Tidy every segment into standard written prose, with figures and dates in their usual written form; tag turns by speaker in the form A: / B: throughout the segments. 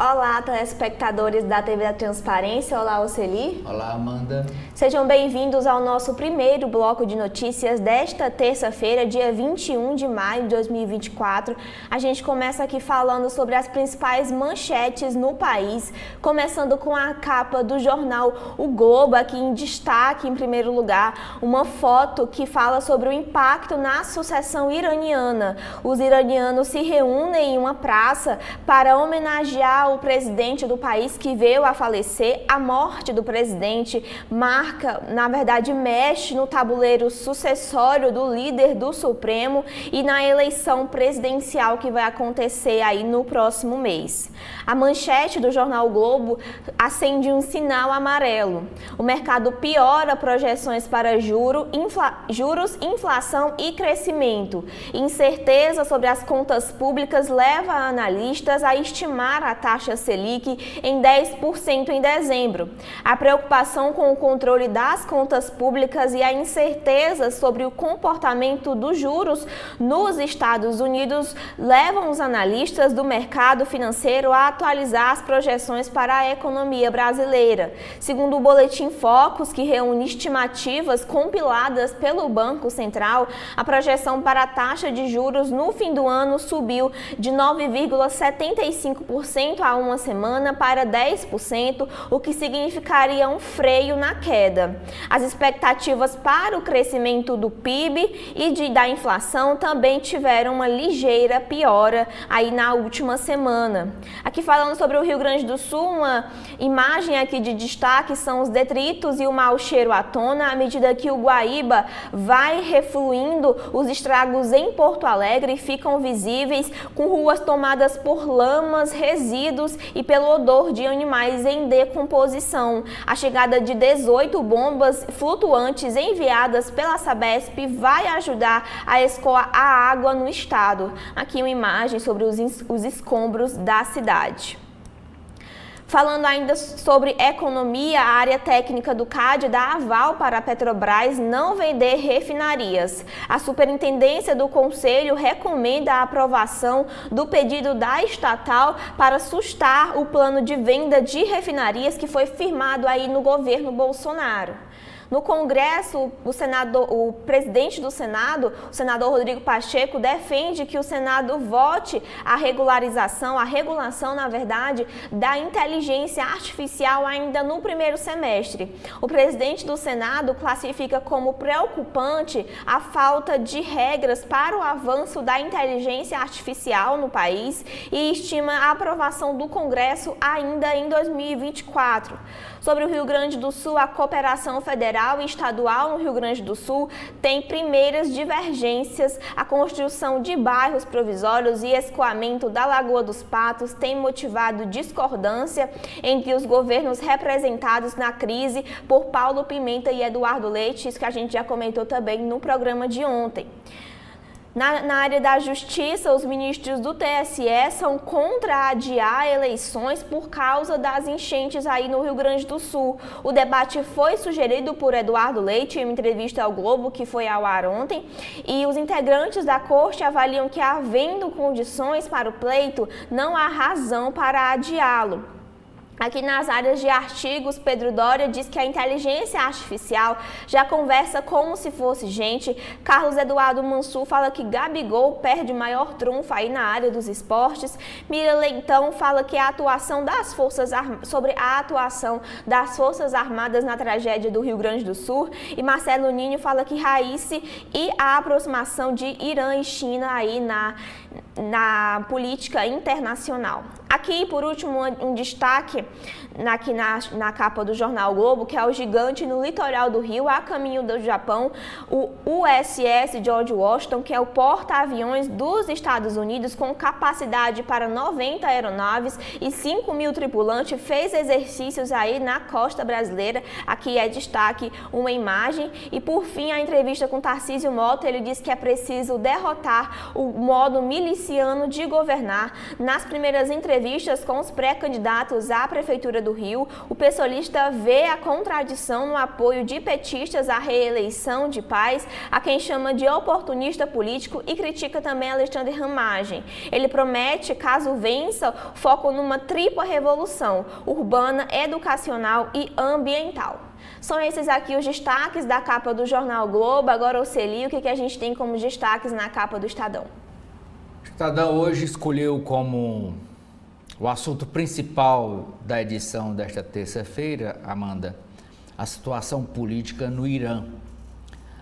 A: Olá, telespectadores da TV da Transparência. Olá, Oceli.
B: Olá, Amanda.
A: Sejam bem-vindos ao nosso primeiro bloco de notícias desta terça-feira, dia 21 de maio de 2024. A gente começa aqui falando sobre as principais manchetes no país, começando com a capa do jornal O Globo, aqui em destaque, em primeiro lugar, uma foto que fala sobre o impacto na sucessão iraniana. Os iranianos se reúnem em uma praça para homenagear o presidente do país que veio a falecer. A morte do presidente mexe no tabuleiro sucessório do líder do Supremo e na eleição presidencial que vai acontecer aí no próximo mês. A manchete do jornal o Globo acende um sinal amarelo. O mercado piora projeções para juros, inflação e crescimento. Incerteza sobre as contas públicas leva analistas a estimar a taxa Selic em 10% em dezembro. A preocupação com o controle das contas públicas e a incerteza sobre o comportamento dos juros nos Estados Unidos levam os analistas do mercado financeiro a atualizar as projeções para a economia brasileira. Segundo o Boletim Focus, que reúne estimativas compiladas pelo Banco Central, a projeção para a taxa de juros no fim do ano subiu de 9,75% há uma semana para 10%, o que significaria um freio na queda. As expectativas para o crescimento do PIB e da inflação também tiveram uma ligeira piora aí na última semana. Aqui falando sobre o Rio Grande do Sul, uma imagem aqui de destaque são os detritos e o mau cheiro à tona. À medida que o Guaíba vai refluindo, os estragos em Porto Alegre ficam visíveis, com ruas tomadas por lamas, resíduos e pelo odor de animais em decomposição. A chegada de 18 bombas flutuantes enviadas pela Sabesp vai ajudar a escoar a água no estado. Aqui uma imagem sobre os escombros da cidade. Falando ainda sobre economia, a área técnica do CAD dá aval para a Petrobras não vender refinarias. A Superintendência do Conselho recomenda a aprovação do pedido da estatal para sustar o plano de venda de refinarias que foi firmado aí no governo Bolsonaro. No Congresso, o presidente do Senado, o senador Rodrigo Pacheco, defende que o Senado vote a regulação, na verdade, da inteligência artificial ainda no primeiro semestre. O presidente do Senado classifica como preocupante a falta de regras para o avanço da inteligência artificial no país e estima a aprovação do Congresso ainda em 2024. Sobre o Rio Grande do Sul, a cooperação federal e estadual no Rio Grande do Sul tem primeiras divergências. A construção de bairros provisórios e escoamento da Lagoa dos Patos tem motivado discordância entre os governos representados na crise por Paulo Pimenta e Eduardo Leite, isso que a gente já comentou também no programa de ontem. Na área da justiça, os ministros do TSE são contra adiar eleições por causa das enchentes aí no Rio Grande do Sul. O debate foi sugerido por Eduardo Leite em uma entrevista ao Globo, que foi ao ar ontem, e os integrantes da corte avaliam que, havendo condições para o pleito, não há razão para adiá-lo. Aqui nas áreas de artigos, Pedro Doria diz que a inteligência artificial já conversa como se fosse gente. Carlos Eduardo Mansur fala que Gabigol perde maior trunfo aí na área dos esportes. Mira Leitão fala que sobre a atuação das Forças Armadas na tragédia do Rio Grande do Sul. E Marcelo Ninho fala que Raísse e a aproximação de Irã e China aí na política internacional. Aqui, por último, um destaque aqui na capa do jornal o Globo, que é o gigante no litoral do Rio, a caminho do Japão, o USS George Washington, que é o porta-aviões dos Estados Unidos, com capacidade para 90 aeronaves e 5.000 tripulantes, fez exercícios aí na costa brasileira. Aqui é destaque uma imagem. E por fim, a entrevista com Tarcísio Mota, ele diz que é preciso derrotar o modo miliciano de governar. Nas primeiras entrevistas entrevistas com os pré-candidatos à Prefeitura do Rio, o pessoalista vê a contradição no apoio de petistas à reeleição de Paes, a quem chama de oportunista político, e critica também Alexandre Ramagem. Ele promete, caso vença, foco numa tripla revolução: urbana, educacional e ambiental. São esses aqui os destaques da capa do Jornal Globo. Agora, Oceli, o que a gente tem como destaques na capa do Estadão?
B: O Estadão hoje escolheu como o assunto principal da edição desta terça-feira, Amanda, a situação política no Irã.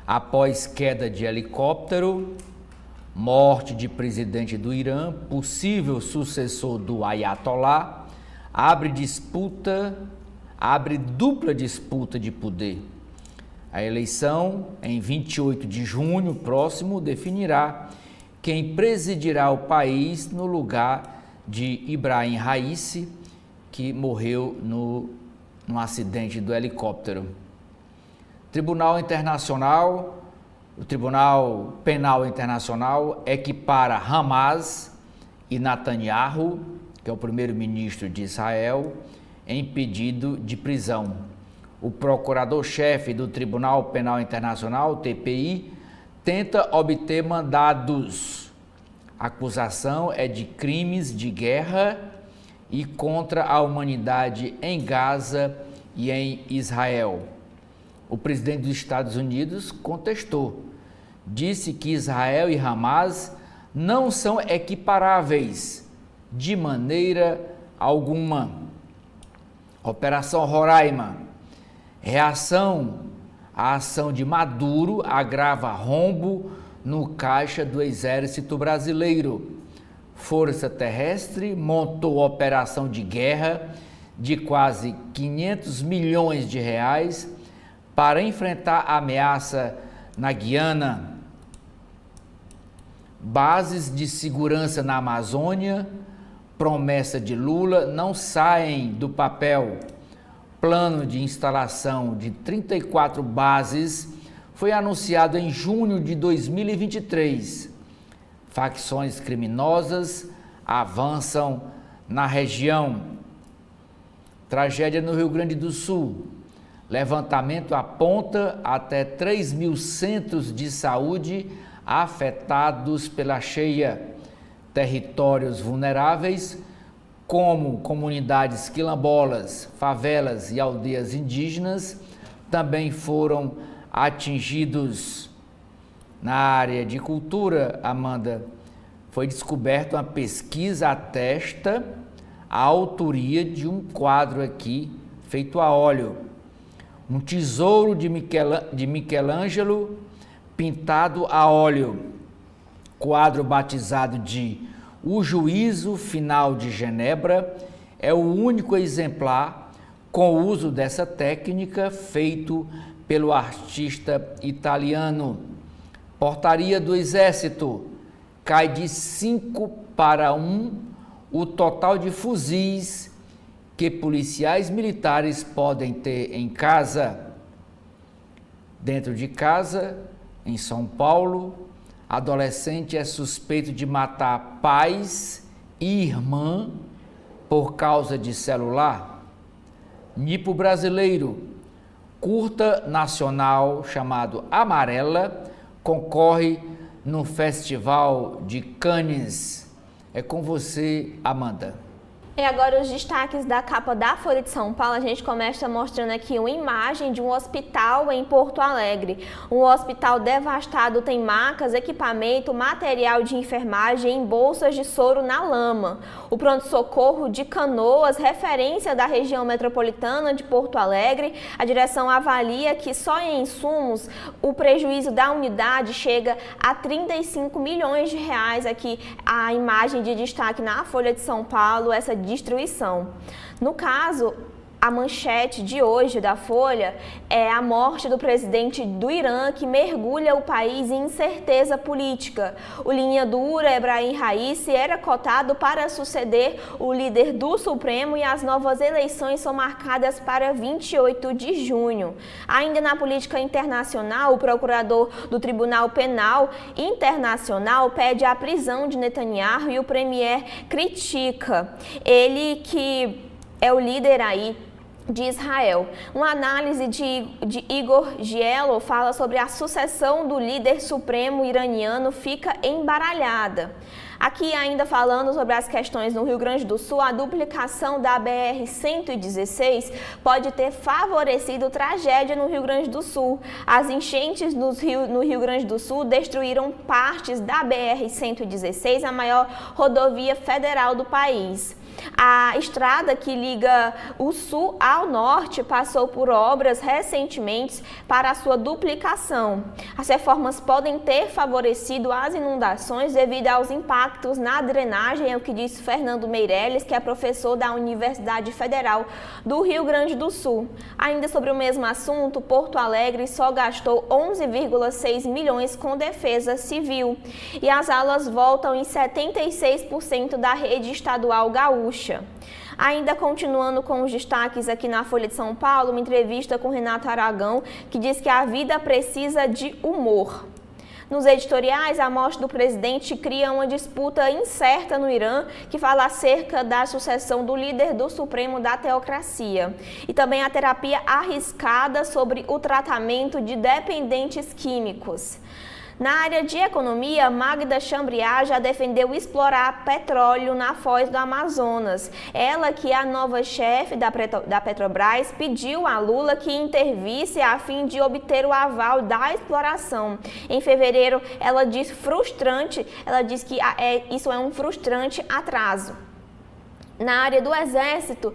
B: Após queda de helicóptero, morte de presidente do Irã, possível sucessor do Ayatollah, abre dupla disputa de poder. A eleição, em 28 de junho próximo, definirá quem presidirá o país no lugar de Ibrahim Raisi, que morreu num acidente do helicóptero. O Tribunal Penal Internacional equipara Hamas e Netanyahu, que é o primeiro-ministro de Israel, em pedido de prisão. O procurador-chefe do Tribunal Penal Internacional, TPI, tenta obter mandados. A acusação é de crimes de guerra e contra a humanidade em Gaza e em Israel. O presidente dos Estados Unidos contestou. Disse que Israel e Hamas não são equiparáveis de maneira alguma. Operação Roraima. Reação à ação de Maduro agrava rombo no caixa do Exército Brasileiro. Força Terrestre montou operação de guerra de quase 500 milhões de reais para enfrentar a ameaça na Guiana. Bases de segurança na Amazônia, promessa de Lula, não saem do papel. Plano de instalação de 34 bases foi anunciado em junho de 2023. Facções criminosas avançam na região. Tragédia no Rio Grande do Sul. Levantamento aponta até 3 mil centros de saúde afetados pela cheia. Territórios vulneráveis, como comunidades quilombolas, favelas e aldeias indígenas, também foram atingidos. Na área de cultura, Amanda, foi descoberta uma pesquisa atesta a autoria de um quadro aqui feito a óleo. Um tesouro de Michelangelo pintado a óleo. Quadro batizado de O Juízo Final de Genebra é o único exemplar com o uso dessa técnica feito pelo artista italiano. Portaria do Exército: cai de 5-1 o total de fuzis que policiais militares podem ter em casa. Dentro de casa, em São Paulo, adolescente é suspeito de matar pais e irmã por causa de celular. Nipo brasileiro. Curta nacional chamado Amarela concorre no Festival de Cannes. É com você, Amanda.
A: E agora os destaques da capa da Folha de São Paulo. A gente começa mostrando aqui uma imagem de um hospital em Porto Alegre. Um hospital devastado, tem macas, equipamento, material de enfermagem em bolsas de soro na lama. O pronto-socorro de Canoas, referência da região metropolitana de Porto Alegre, a direção avalia que só em insumos o prejuízo da unidade chega a 35 milhões de reais. Aqui a imagem de destaque na Folha de São Paulo, essa destruição. No caso, A manchete de hoje da Folha é a morte do presidente do Irã, que mergulha o país em incerteza política. O linha dura, Ebrahim Raisi, era cotado para suceder o líder do Supremo e as novas eleições são marcadas para 28 de junho. Ainda na política internacional, o procurador do Tribunal Penal Internacional pede a prisão de Netanyahu e o premier critica. Ele que é o líder aí de Israel. Uma análise de Igor Gielo fala sobre a sucessão do líder supremo iraniano fica embaralhada. Aqui ainda falando sobre as questões no Rio Grande do Sul, a duplicação da BR-116 pode ter favorecido tragédia no Rio Grande do Sul. As enchentes no Rio Grande do Sul destruíram partes da BR-116, a maior rodovia federal do país. A estrada que liga o sul ao norte passou por obras recentemente para a sua duplicação. As reformas podem ter favorecido as inundações devido aos impactos na drenagem, é o que disse Fernando Meirelles, que é professor da Universidade Federal do Rio Grande do Sul. Ainda sobre o mesmo assunto, Porto Alegre só gastou 11,6 milhões com defesa civil e as aulas voltam em 76% da rede estadual gaúcha. Ainda continuando com os destaques aqui na Folha de São Paulo, uma entrevista com Renato Aragão, que diz que a vida precisa de humor. Nos editoriais, a morte do presidente cria uma disputa incerta no Irã, que fala acerca da sucessão do líder do Supremo da teocracia. E também a terapia arriscada sobre o tratamento de dependentes químicos. Na área de economia, Magda Chambriard já defendeu explorar petróleo na foz do Amazonas. Ela, que é a nova chefe da Petrobras, pediu a Lula que intervisse a fim de obter o aval da exploração. Em fevereiro, ela diz que isso é um frustrante atraso. Na área do Exército,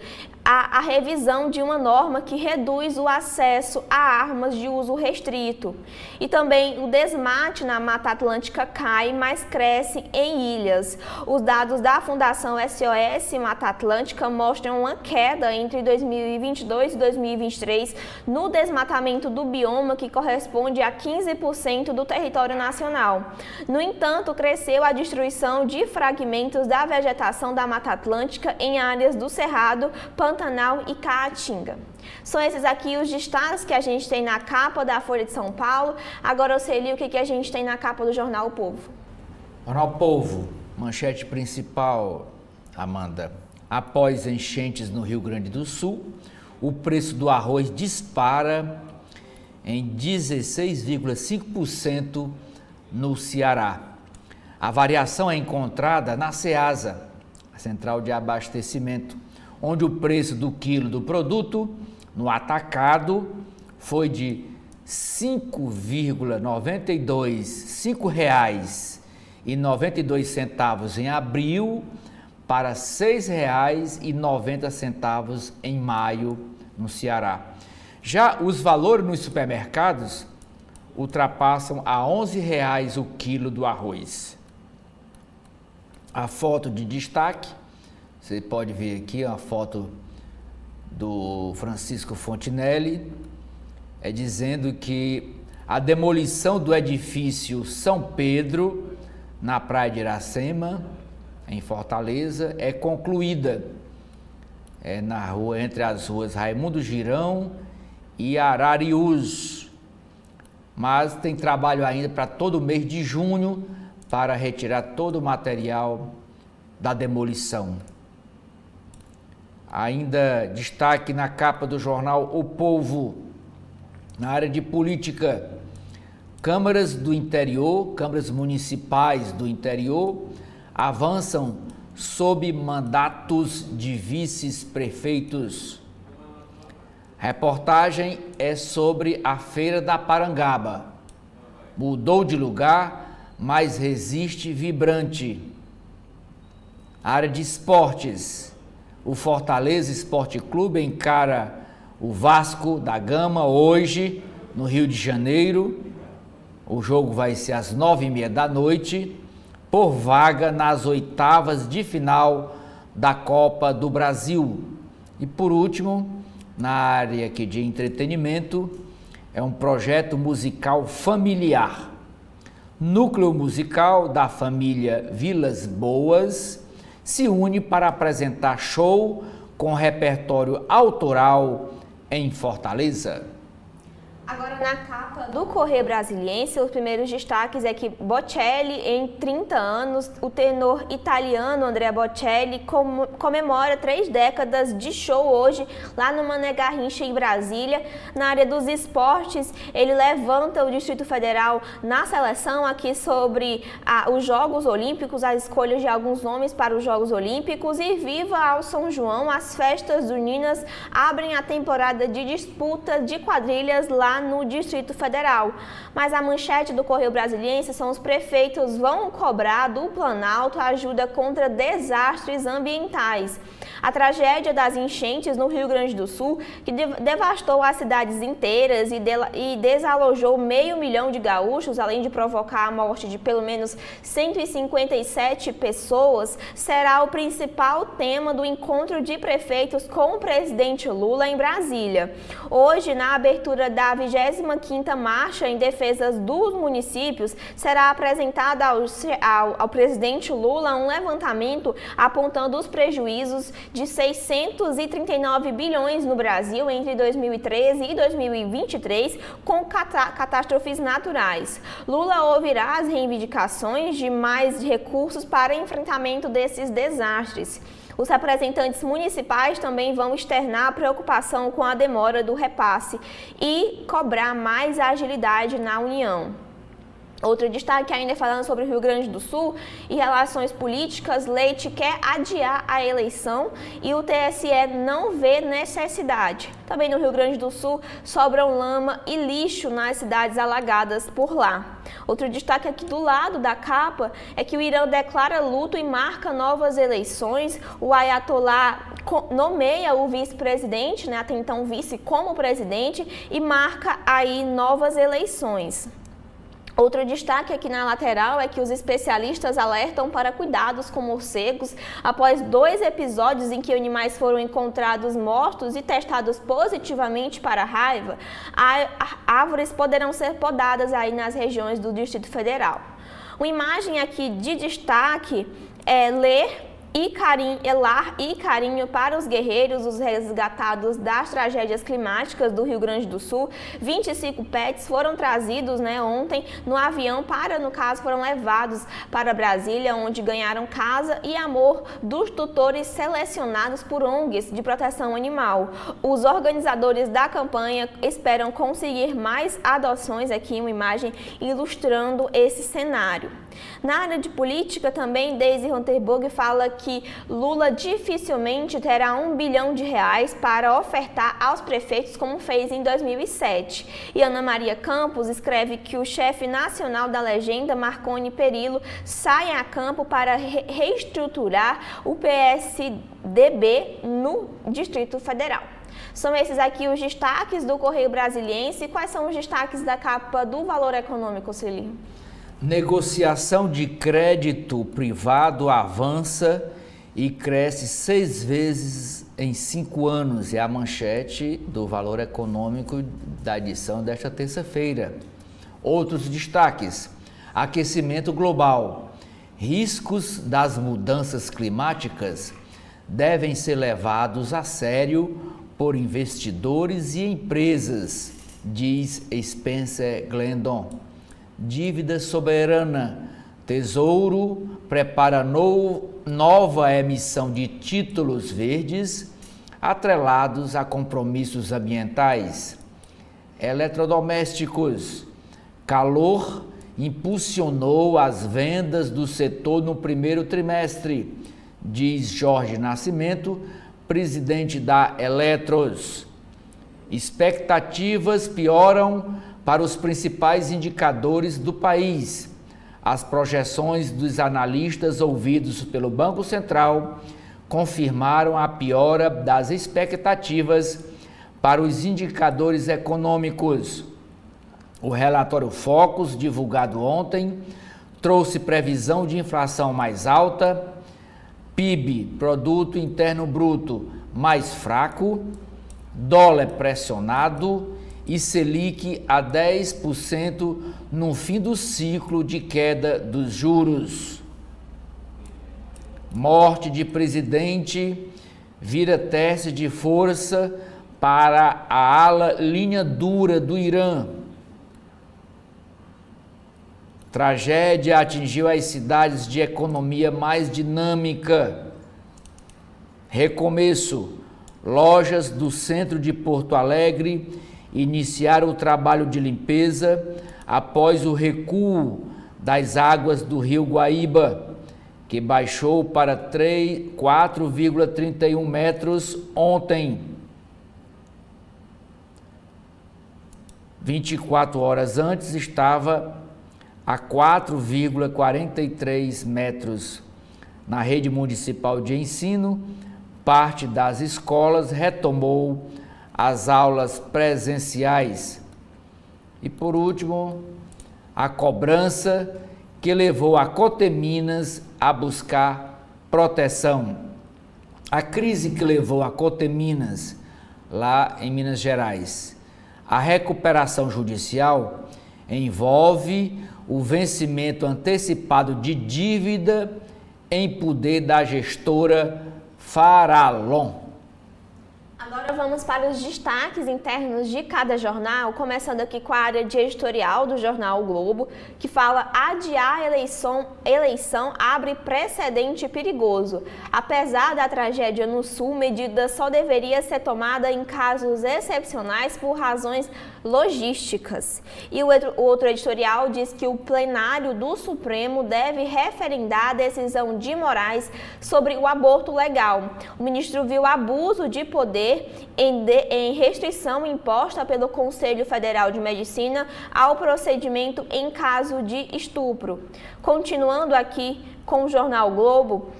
A: a revisão de uma norma que reduz o acesso a armas de uso restrito. E também o desmate na Mata Atlântica cai, mas cresce em ilhas. Os dados da Fundação SOS Mata Atlântica mostram uma queda entre 2022 e 2023 no desmatamento do bioma, que corresponde a 15% do território nacional. No entanto, cresceu a destruição de fragmentos da vegetação da Mata Atlântica em áreas do Cerrado, Pantanal e Caatinga. São esses aqui os destaques que a gente tem na capa da Folha de São Paulo. Agora eu sei o que a gente tem na capa do Jornal O Povo.
B: Jornal Povo, manchete principal, Amanda. Após enchentes no Rio Grande do Sul, o preço do arroz dispara em 16,5% no Ceará. A variação é encontrada na Ceasa, a central de abastecimento, onde o preço do quilo do produto no atacado foi de R$ 5,92 em abril para R$ 6,90 em maio no Ceará. Já os valores nos supermercados ultrapassam a R$ 11,00 o quilo do arroz. A foto de destaque, você pode ver aqui a foto do Francisco Fontinelli, dizendo que a demolição do edifício São Pedro, na Praia de Iracema, em Fortaleza, é concluída. Na rua, entre as ruas Raimundo Girão e Arariús. Mas tem trabalho ainda para todo o mês de junho para retirar todo o material da demolição. Ainda destaque na capa do jornal O Povo, na área de política. Câmaras do interior, câmaras municipais do interior, avançam sob mandatos de vices-prefeitos. Reportagem é sobre a Feira da Parangaba. Mudou de lugar, mas resiste vibrante. Área de esportes. O Fortaleza Esporte Clube encara o Vasco da Gama hoje, no Rio de Janeiro. O jogo vai ser às 9h30 da noite, por vaga nas oitavas de final da Copa do Brasil. E por último, na área aqui de entretenimento, é um projeto musical familiar. Núcleo musical da família Vilas Boas se une para apresentar show com repertório autoral em Fortaleza.
A: Agora, na capa do Correio Brasiliense, os primeiros destaques é que Bocelli, em 30 anos, o tenor italiano Andrea Bocelli comemora 3 décadas de show hoje lá no Mané Garrincha, em Brasília. Na área dos esportes, ele levanta o Distrito Federal na seleção aqui sobre os Jogos Olímpicos, a escolha de alguns nomes para os Jogos Olímpicos, e viva ao São João, as festas juninas abrem a temporada de disputa de quadrilhas lá no Distrito Federal. Mas a manchete do Correio Brasiliense são: os prefeitos vão cobrar do Planalto ajuda contra desastres ambientais. A tragédia das enchentes no Rio Grande do Sul, que devastou as cidades inteiras e desalojou 500 mil de gaúchos, além de provocar a morte de pelo menos 157 pessoas, será o principal tema do encontro de prefeitos com o presidente Lula em Brasília. Hoje, na abertura da 25ª Marcha em Defesa dos Municípios, será apresentada ao presidente Lula um levantamento apontando os prejuízos de 639 bilhões no Brasil entre 2013 e 2023 com catástrofes naturais. Lula ouvirá as reivindicações de mais recursos para enfrentamento desses desastres. Os representantes municipais também vão externar preocupação com a demora do repasse e cobrar mais agilidade na União. Outro destaque ainda falando sobre o Rio Grande do Sul e relações políticas: Leite quer adiar a eleição e o TSE não vê necessidade. Também no Rio Grande do Sul sobram lama e lixo nas cidades alagadas por lá. Outro destaque aqui do lado da capa é que o Irã declara luto e marca novas eleições. O Ayatollah nomeia o vice-presidente, até então vice, como presidente e marca aí novas eleições. Outro destaque aqui na lateral é que os especialistas alertam para cuidados com morcegos após 2 episódios em que animais foram encontrados mortos e testados positivamente para a raiva. Árvores poderão ser podadas aí nas regiões do Distrito Federal. Uma imagem aqui de destaque é Elar e carinho para os guerreiros, os resgatados das tragédias climáticas do Rio Grande do Sul. 25 pets foram trazidos ontem no avião foram levados para Brasília, onde ganharam casa e amor dos tutores selecionados por ONGs de proteção animal. Os organizadores da campanha esperam conseguir mais adoções, aqui uma imagem ilustrando esse cenário. Na área de política também, Daisy Ronterburg fala que Lula dificilmente terá R$1 bilhão para ofertar aos prefeitos como fez em 2007. E Ana Maria Campos escreve que o chefe nacional da legenda, Marconi Perillo, sai a campo para reestruturar o PSDB no Distrito Federal. São esses aqui os destaques do Correio Brasiliense. Quais são os destaques da capa do Valor Econômico, Celi?
B: Negociação de crédito privado avança e cresce 6 vezes em 5 anos. É a manchete do Valor Econômico da edição desta terça-feira. Outros destaques: aquecimento global. Riscos das mudanças climáticas devem ser levados a sério por investidores e empresas, diz Spencer Glendon. Dívida soberana. Tesouro prepara nova emissão de títulos verdes atrelados a compromissos ambientais. Eletrodomésticos. Calor impulsionou as vendas do setor no primeiro trimestre, diz Jorge Nascimento, presidente da Eletros. Expectativas pioram para os principais indicadores do país. As projeções dos analistas ouvidos pelo Banco Central confirmaram a piora das expectativas para os indicadores econômicos. O relatório Focus, divulgado ontem, trouxe previsão de inflação mais alta, PIB, Produto Interno Bruto, mais fraco, dólar pressionado e Selic a 10% no fim do ciclo de queda dos juros. Morte de presidente vira teste de força para a ala linha dura do Irã. Tragédia atingiu as cidades de economia mais dinâmica. Recomeço. Lojas do centro de Porto Alegre iniciaram o trabalho de limpeza após o recuo das águas do Rio Guaíba, que baixou para 4,31 metros ontem. 24 horas antes estava a 4,43 metros. Na rede municipal de ensino, parte das escolas retomou as aulas presenciais. E por último, a cobrança que levou a Coteminas a buscar proteção. A crise que levou a Coteminas, lá em Minas Gerais, a recuperação judicial envolve o vencimento antecipado de dívida em poder da gestora Farallon.
A: Agora vamos para os destaques internos de cada jornal, começando aqui com a área de editorial do jornal o Globo, que fala: adiar a eleição abre precedente perigoso. Apesar da tragédia no Sul, medida só deveria ser tomada em casos excepcionais por razões logísticas. E o outro editorial diz que o plenário do Supremo deve referendar a decisão de Moraes sobre o aborto legal. O ministro viu abuso de poder em restrição imposta pelo Conselho Federal de Medicina ao procedimento em caso de estupro. Continuando aqui com o jornal Globo,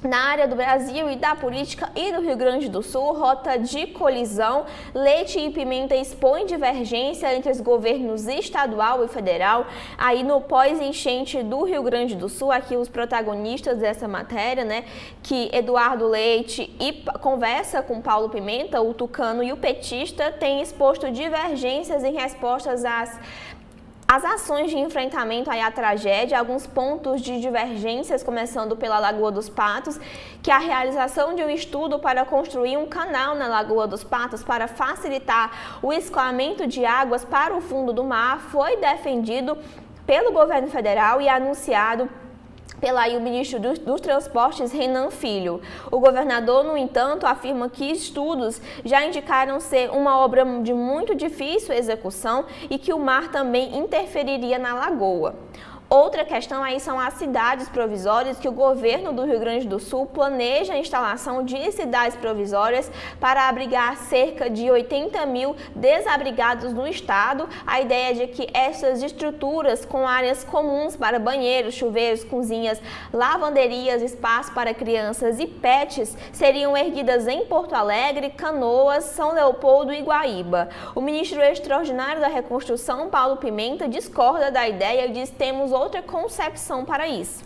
A: na área do Brasil e da política e do Rio Grande do Sul, rota de colisão, Leite e Pimenta expõe divergência entre os governos estadual e federal. Aí no pós-enchente do Rio Grande do Sul, aqui os protagonistas dessa matéria, né, que Eduardo Leite conversa com Paulo Pimenta, o tucano e o petista, têm exposto divergências em respostas as ações de enfrentamento à tragédia, alguns pontos de divergências, começando pela Lagoa dos Patos, que a realização de um estudo para construir um canal na Lagoa dos Patos para facilitar o escoamento de águas para o fundo do mar foi defendido pelo governo federal e anunciado o ministro dos Transportes, Renan Filho. O governador, no entanto, afirma que estudos já indicaram ser uma obra de muito difícil execução e que o mar também interferiria na lagoa. Outra questão aí são as cidades provisórias, que o governo do Rio Grande do Sul planeja a instalação de cidades provisórias para abrigar cerca de 80 mil desabrigados no estado. A ideia é de que essas estruturas com áreas comuns para banheiros, chuveiros, cozinhas, lavanderias, espaço para crianças e pets seriam erguidas em Porto Alegre, Canoas, São Leopoldo e Guaíba. O ministro extraordinário da Reconstrução, Paulo Pimenta, discorda da ideia e diz que temos outra concepção para isso.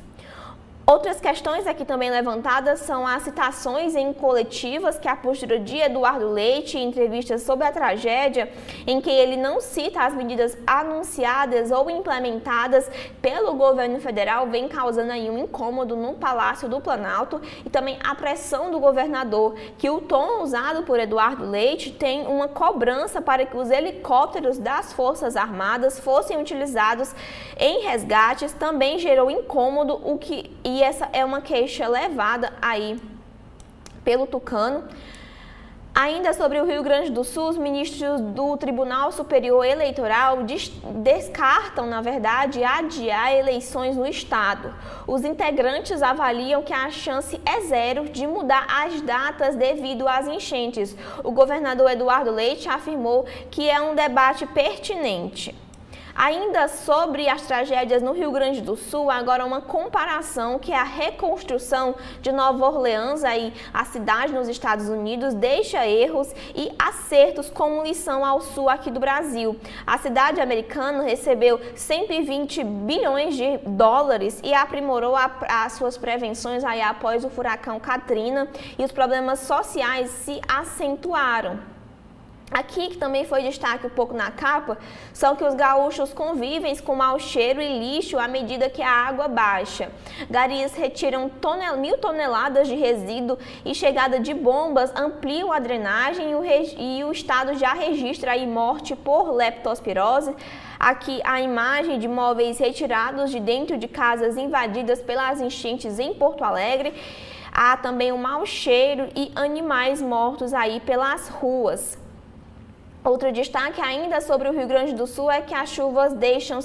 A: Outras questões aqui também levantadas são as citações em coletivas, que a postura de Eduardo Leite em entrevistas sobre a tragédia, em que ele não cita as medidas anunciadas ou implementadas pelo governo federal, vem causando aí um incômodo no Palácio do Planalto, e também a pressão do governador, que o tom usado por Eduardo Leite tem uma cobrança para que os helicópteros das Forças Armadas fossem utilizados em resgates, também gerou incômodo, e essa é uma queixa levada aí pelo tucano. Ainda sobre o Rio Grande do Sul, os ministros do Tribunal Superior Eleitoral descartam, na verdade, adiar eleições no estado. Os integrantes avaliam que a chance é zero de mudar as datas devido às enchentes. O governador Eduardo Leite afirmou que é um debate pertinente. Ainda sobre as tragédias no Rio Grande do Sul, agora uma comparação, que é a reconstrução de Nova Orleans, aí a cidade nos Estados Unidos, deixa erros e acertos como lição ao sul aqui do Brasil. A cidade americana recebeu 120 bilhões de dólares e aprimorou as suas prevenções aí após o furacão Katrina, e os problemas sociais se acentuaram. Aqui, que também foi destaque um pouco na capa, são que os gaúchos convivem com mau cheiro e lixo à medida que a água baixa. Garias retiram 1.000 toneladas de resíduo e chegada de bombas ampliam a drenagem e o estado já registra aí morte por leptospirose. Aqui a imagem de móveis retirados de dentro de casas invadidas pelas enchentes em Porto Alegre. Há também um mau cheiro e animais mortos aí pelas ruas. Outro destaque ainda sobre o Rio Grande do Sul é que as chuvas deixam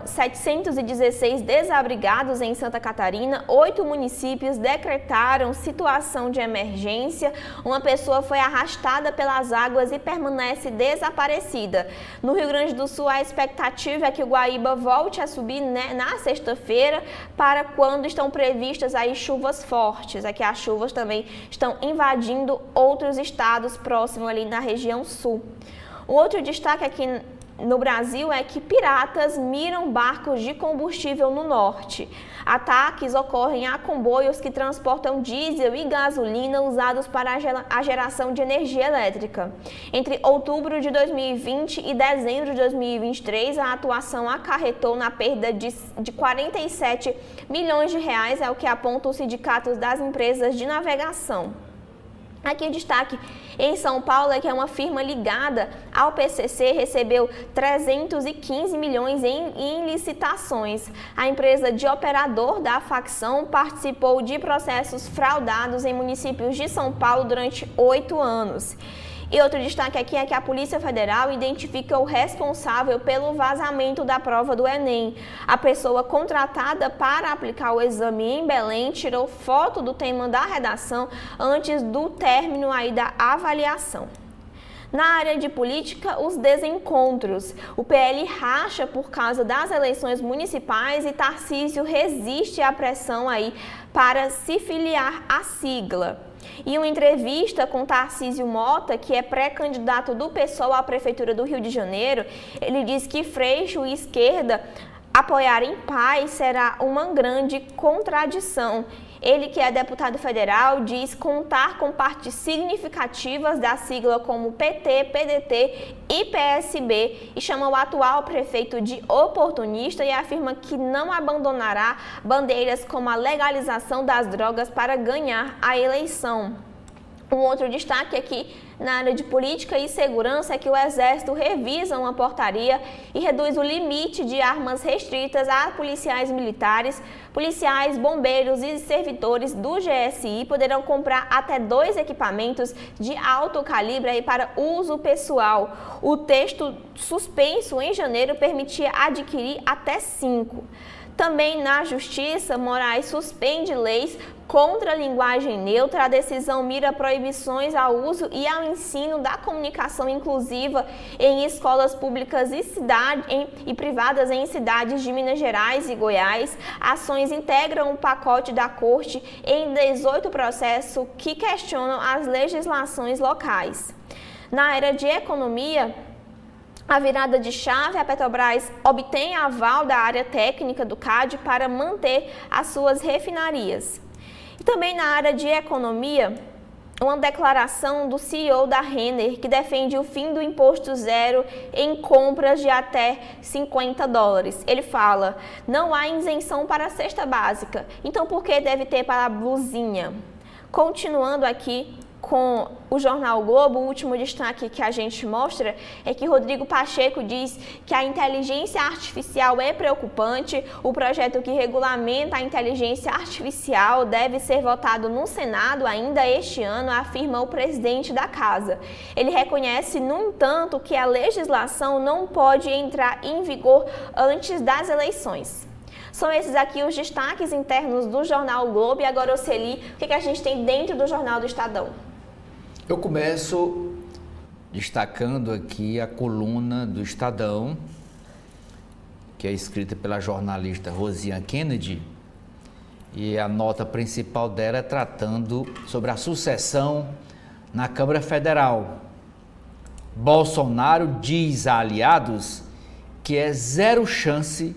A: 716 desabrigados em Santa Catarina. 8 municípios decretaram situação de emergência. Uma pessoa foi arrastada pelas águas e permanece desaparecida. No Rio Grande do Sul, a expectativa é que o Guaíba volte a subir na sexta-feira, para quando estão previstas aí chuvas fortes. Aqui as chuvas também estão invadindo outros estados próximos ali na região sul. Um outro destaque aqui no Brasil é que piratas miram barcos de combustível no norte. Ataques ocorrem a comboios que transportam diesel e gasolina usados para a geração de energia elétrica. Entre outubro de 2020 e dezembro de 2023, a atuação acarretou na perda de 47 milhões de reais, é o que apontam os sindicatos das empresas de navegação. Aqui o destaque em São Paulo é que uma firma ligada ao PCC recebeu 315 milhões em licitações. A empresa de operador da facção participou de processos fraudados em municípios de São Paulo durante 8 anos. E outro destaque aqui é que a Polícia Federal identifica o responsável pelo vazamento da prova do Enem. A pessoa contratada para aplicar o exame em Belém tirou foto do tema da redação antes do término aí da avaliação. Na área de política, os desencontros. O PL racha por causa das eleições municipais e Tarcísio resiste à pressão aí para se filiar à sigla. Em uma entrevista com Tarcísio Mota, que é pré-candidato do PSOL à Prefeitura do Rio de Janeiro, ele diz que Freixo e esquerda apoiar em paz será uma grande contradição. Ele, que é deputado federal, diz contar com partes significativas da sigla como PT, PDT e PSB e chama o atual prefeito de oportunista e afirma que não abandonará bandeiras como a legalização das drogas para ganhar a eleição. Um outro destaque aqui na área de política e segurança é que o Exército revisa uma portaria e reduz o limite de armas restritas a policiais militares. Policiais, bombeiros e servidores do GSI poderão comprar até 2 equipamentos de alto calibre aí para uso pessoal. O texto suspenso em janeiro permitia adquirir até 5. Também na Justiça, Moraes suspende leis contra a linguagem neutra. A decisão mira proibições ao uso e ao ensino da comunicação inclusiva em escolas públicas e privadas em cidades de Minas Gerais e Goiás. Ações integram o pacote da Corte em 18 processos que questionam as legislações locais. Na área de economia, a virada de chave, a Petrobras obtém aval da área técnica do CAD para manter as suas refinarias. E também na área de economia, uma declaração do CEO da Renner, que defende o fim do imposto zero em compras de até $50. Ele fala, não há isenção para a cesta básica, então por que deve ter para a blusinha? Continuando aqui com o jornal o Globo, o último destaque que a gente mostra é que Rodrigo Pacheco diz que a inteligência artificial é preocupante. O projeto que regulamenta a inteligência artificial deve ser votado no Senado ainda este ano, afirma o presidente da casa. Ele reconhece, no entanto, que a legislação não pode entrar em vigor antes das eleições. São esses aqui os destaques internos do jornal o Globo. E agora, Oceli, o que a gente tem dentro do jornal do Estadão?
B: Eu começo destacando aqui a coluna do Estadão, que é escrita pela jornalista Rosiane Kennedy, e a nota principal dela é tratando sobre a sucessão na Câmara Federal. Bolsonaro diz a aliados que é zero chance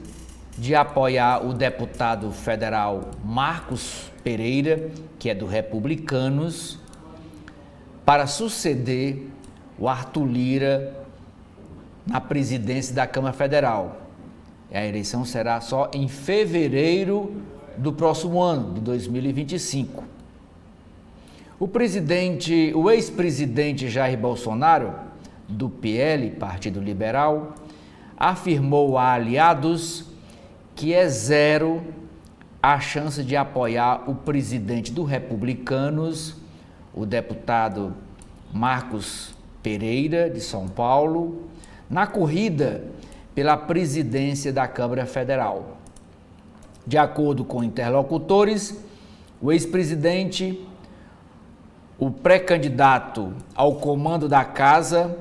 B: de apoiar o deputado federal Marcos Pereira, que é do Republicanos, para suceder o Arthur Lira na presidência da Câmara Federal. E a eleição será só em fevereiro do próximo ano, de 2025. O ex-presidente Jair Bolsonaro, do PL, Partido Liberal, afirmou a aliados que é zero a chance de apoiar o presidente do Republicanos, o deputado Marcos Pereira, de São Paulo, na corrida pela presidência da Câmara Federal. De acordo com interlocutores, o ex-presidente, o pré-candidato ao comando da casa,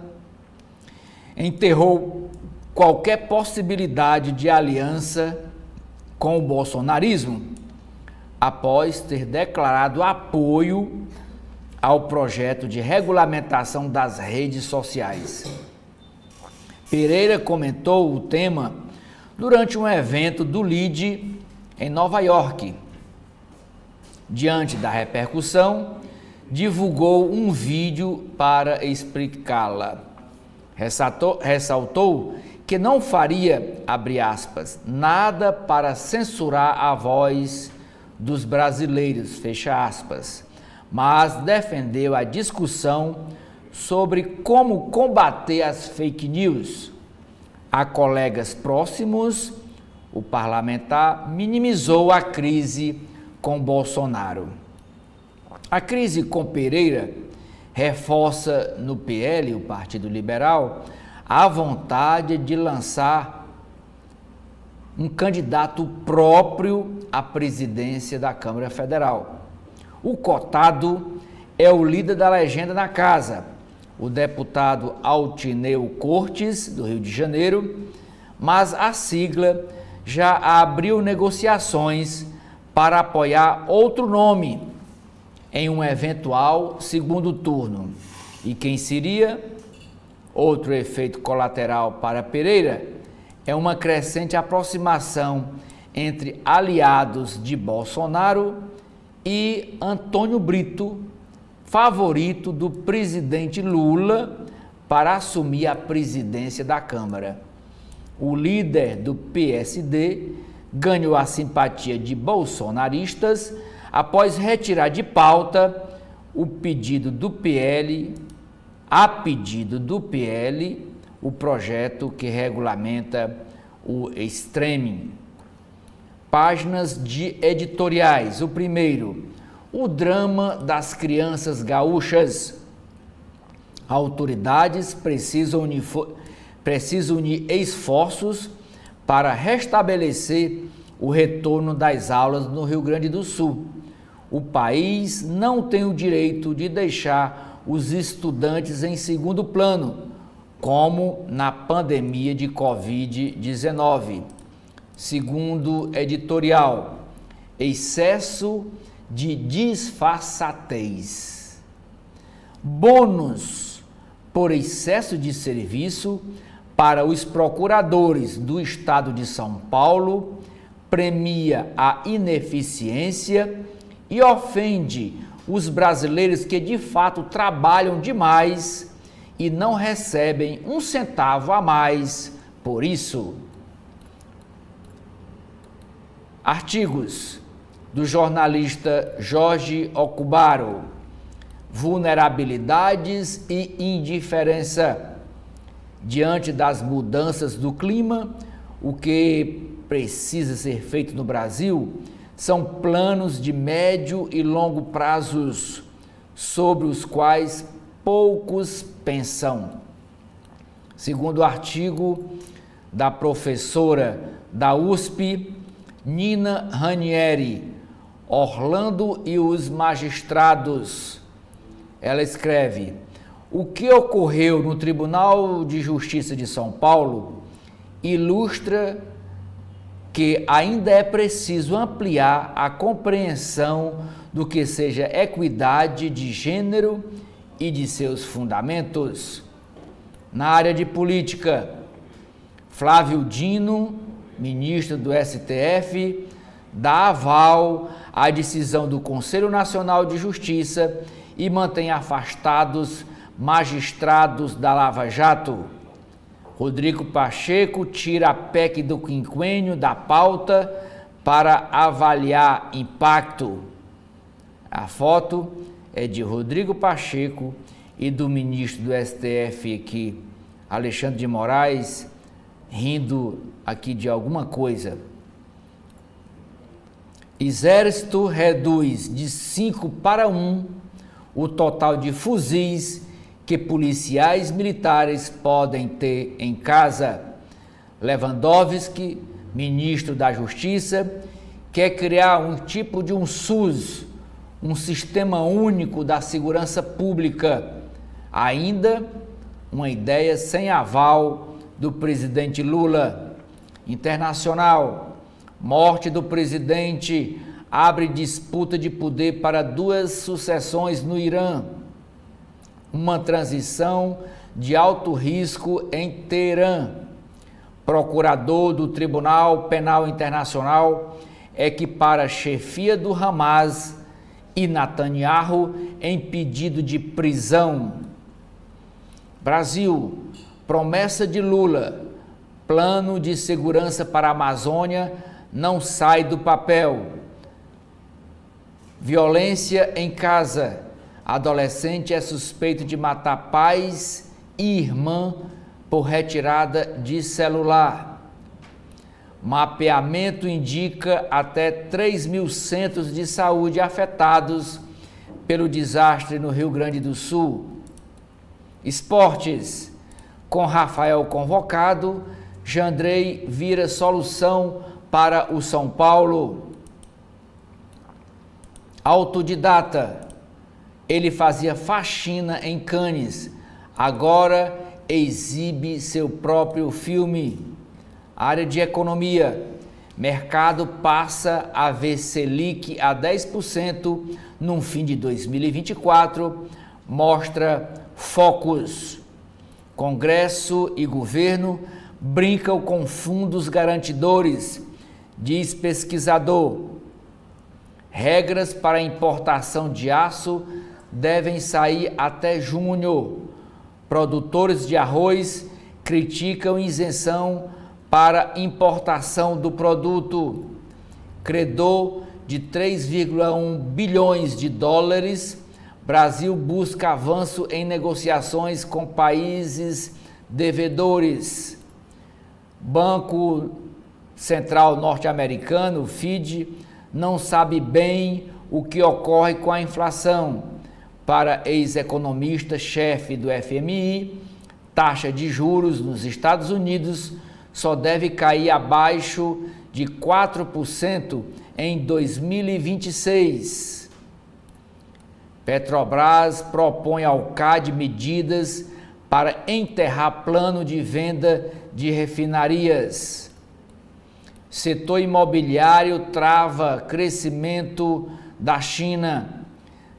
B: enterrou qualquer possibilidade de aliança com o bolsonarismo, após ter declarado apoio ao projeto de regulamentação das redes sociais. Pereira comentou o tema durante um evento do LIDE em Nova York. Diante da repercussão, divulgou um vídeo para explicá-la. Ressaltou que não faria, abre aspas, nada para censurar a voz dos brasileiros, fecha aspas, mas defendeu a discussão sobre como combater as fake news. A colegas próximos, o parlamentar minimizou a crise com Bolsonaro. A crise com Pereira reforça no PL, o Partido Liberal, a vontade de lançar um candidato próprio à presidência da Câmara Federal. O cotado é o líder da legenda na casa, o deputado Altineu Cortes, do Rio de Janeiro, mas a sigla já abriu negociações para apoiar outro nome em um eventual segundo turno. E quem seria? Outro efeito colateral para Pereira é uma crescente aproximação entre aliados de Bolsonaro e Antônio Brito, favorito do presidente Lula para assumir a presidência da Câmara. O líder do PSD ganhou a simpatia de bolsonaristas após retirar de pauta o pedido do PL, o projeto que regulamenta o streaming. Páginas de editoriais. O primeiro, o drama das crianças gaúchas. Autoridades precisam unir esforços para restabelecer o retorno das aulas no Rio Grande do Sul. O país não tem o direito de deixar os estudantes em segundo plano, como na pandemia de Covid-19. Segundo editorial, excesso de disfarçatez. Bônus por excesso de serviço para os procuradores do Estado de São Paulo premia a ineficiência e ofende os brasileiros que de fato trabalham demais e não recebem um centavo a mais por isso. Artigos do jornalista Jorge Okubaro. Vulnerabilidades e indiferença. Diante das mudanças do clima, o que precisa ser feito no Brasil são planos de médio e longo prazos, sobre os quais poucos pensam. Segundo o artigo da professora da USP, Nina Ranieri, Orlando e os magistrados, ela escreve: o que ocorreu no Tribunal de Justiça de São Paulo ilustra que ainda é preciso ampliar a compreensão do que seja equidade de gênero e de seus fundamentos. Na área de política, Flávio Dino, ministro do STF, dá aval à decisão do Conselho Nacional de Justiça e mantém afastados magistrados da Lava Jato. Rodrigo Pacheco tira a PEC do quinquênio da pauta para avaliar impacto. A foto é de Rodrigo Pacheco e do ministro do STF aqui, Alexandre de Moraes, rindo aqui de alguma coisa. Exército reduz de 5 para 1 o total de fuzis que policiais militares podem ter em casa. Lewandowski, ministro da Justiça, quer criar um tipo de um SUS, um Sistema Único da Segurança Pública. Ainda uma ideia sem aval do presidente Lula. Internacional, morte do presidente abre disputa de poder para 2 sucessões no Irã. Uma transição de alto risco em Teherã. Procurador do Tribunal Penal Internacional equipara a chefia do Hamas e Netanyahu em pedido de prisão. Brasil, promessa de Lula, plano de segurança para a Amazônia não sai do papel. Violência em casa. Adolescente é suspeito de matar pais e irmã por retirada de celular. Mapeamento indica até 3.000 centros de saúde afetados pelo desastre no Rio Grande do Sul. Esportes. Com Rafael convocado, Jandrei vira solução para o São Paulo. Autodidata. Ele fazia faxina em Cannes, agora exibe seu próprio filme. Área de economia. Mercado passa a ver Selic a 10% no fim de 2024, mostra Focus. Congresso e governo brincam com fundos garantidores, diz pesquisador. Regras para importação de aço devem sair até junho. Produtores de arroz criticam isenção para importação do produto. Credor de 3,1 bilhões de dólares. Brasil busca avanço em negociações com países devedores. Banco Central Norte-Americano, FED, não sabe bem o que ocorre com a inflação. Para ex-economista-chefe do FMI, taxa de juros nos Estados Unidos só deve cair abaixo de 4% em 2026. Petrobras propõe ao CAD medidas para enterrar plano de venda de refinarias. Setor imobiliário trava crescimento da China.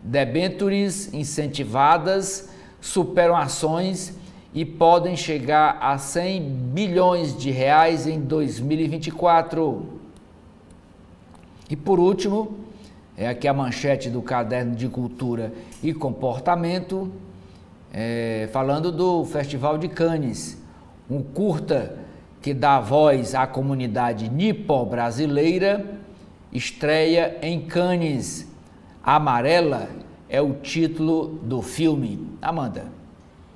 B: Debêntures incentivadas superam ações e podem chegar a 100 bilhões de reais em 2024. E por último, é aqui a manchete do Caderno de Cultura e Comportamento, falando do Festival de Cannes, um curta que dá voz à comunidade nipo-brasileira, estreia em Cannes. Amarela é o título do filme. Amanda.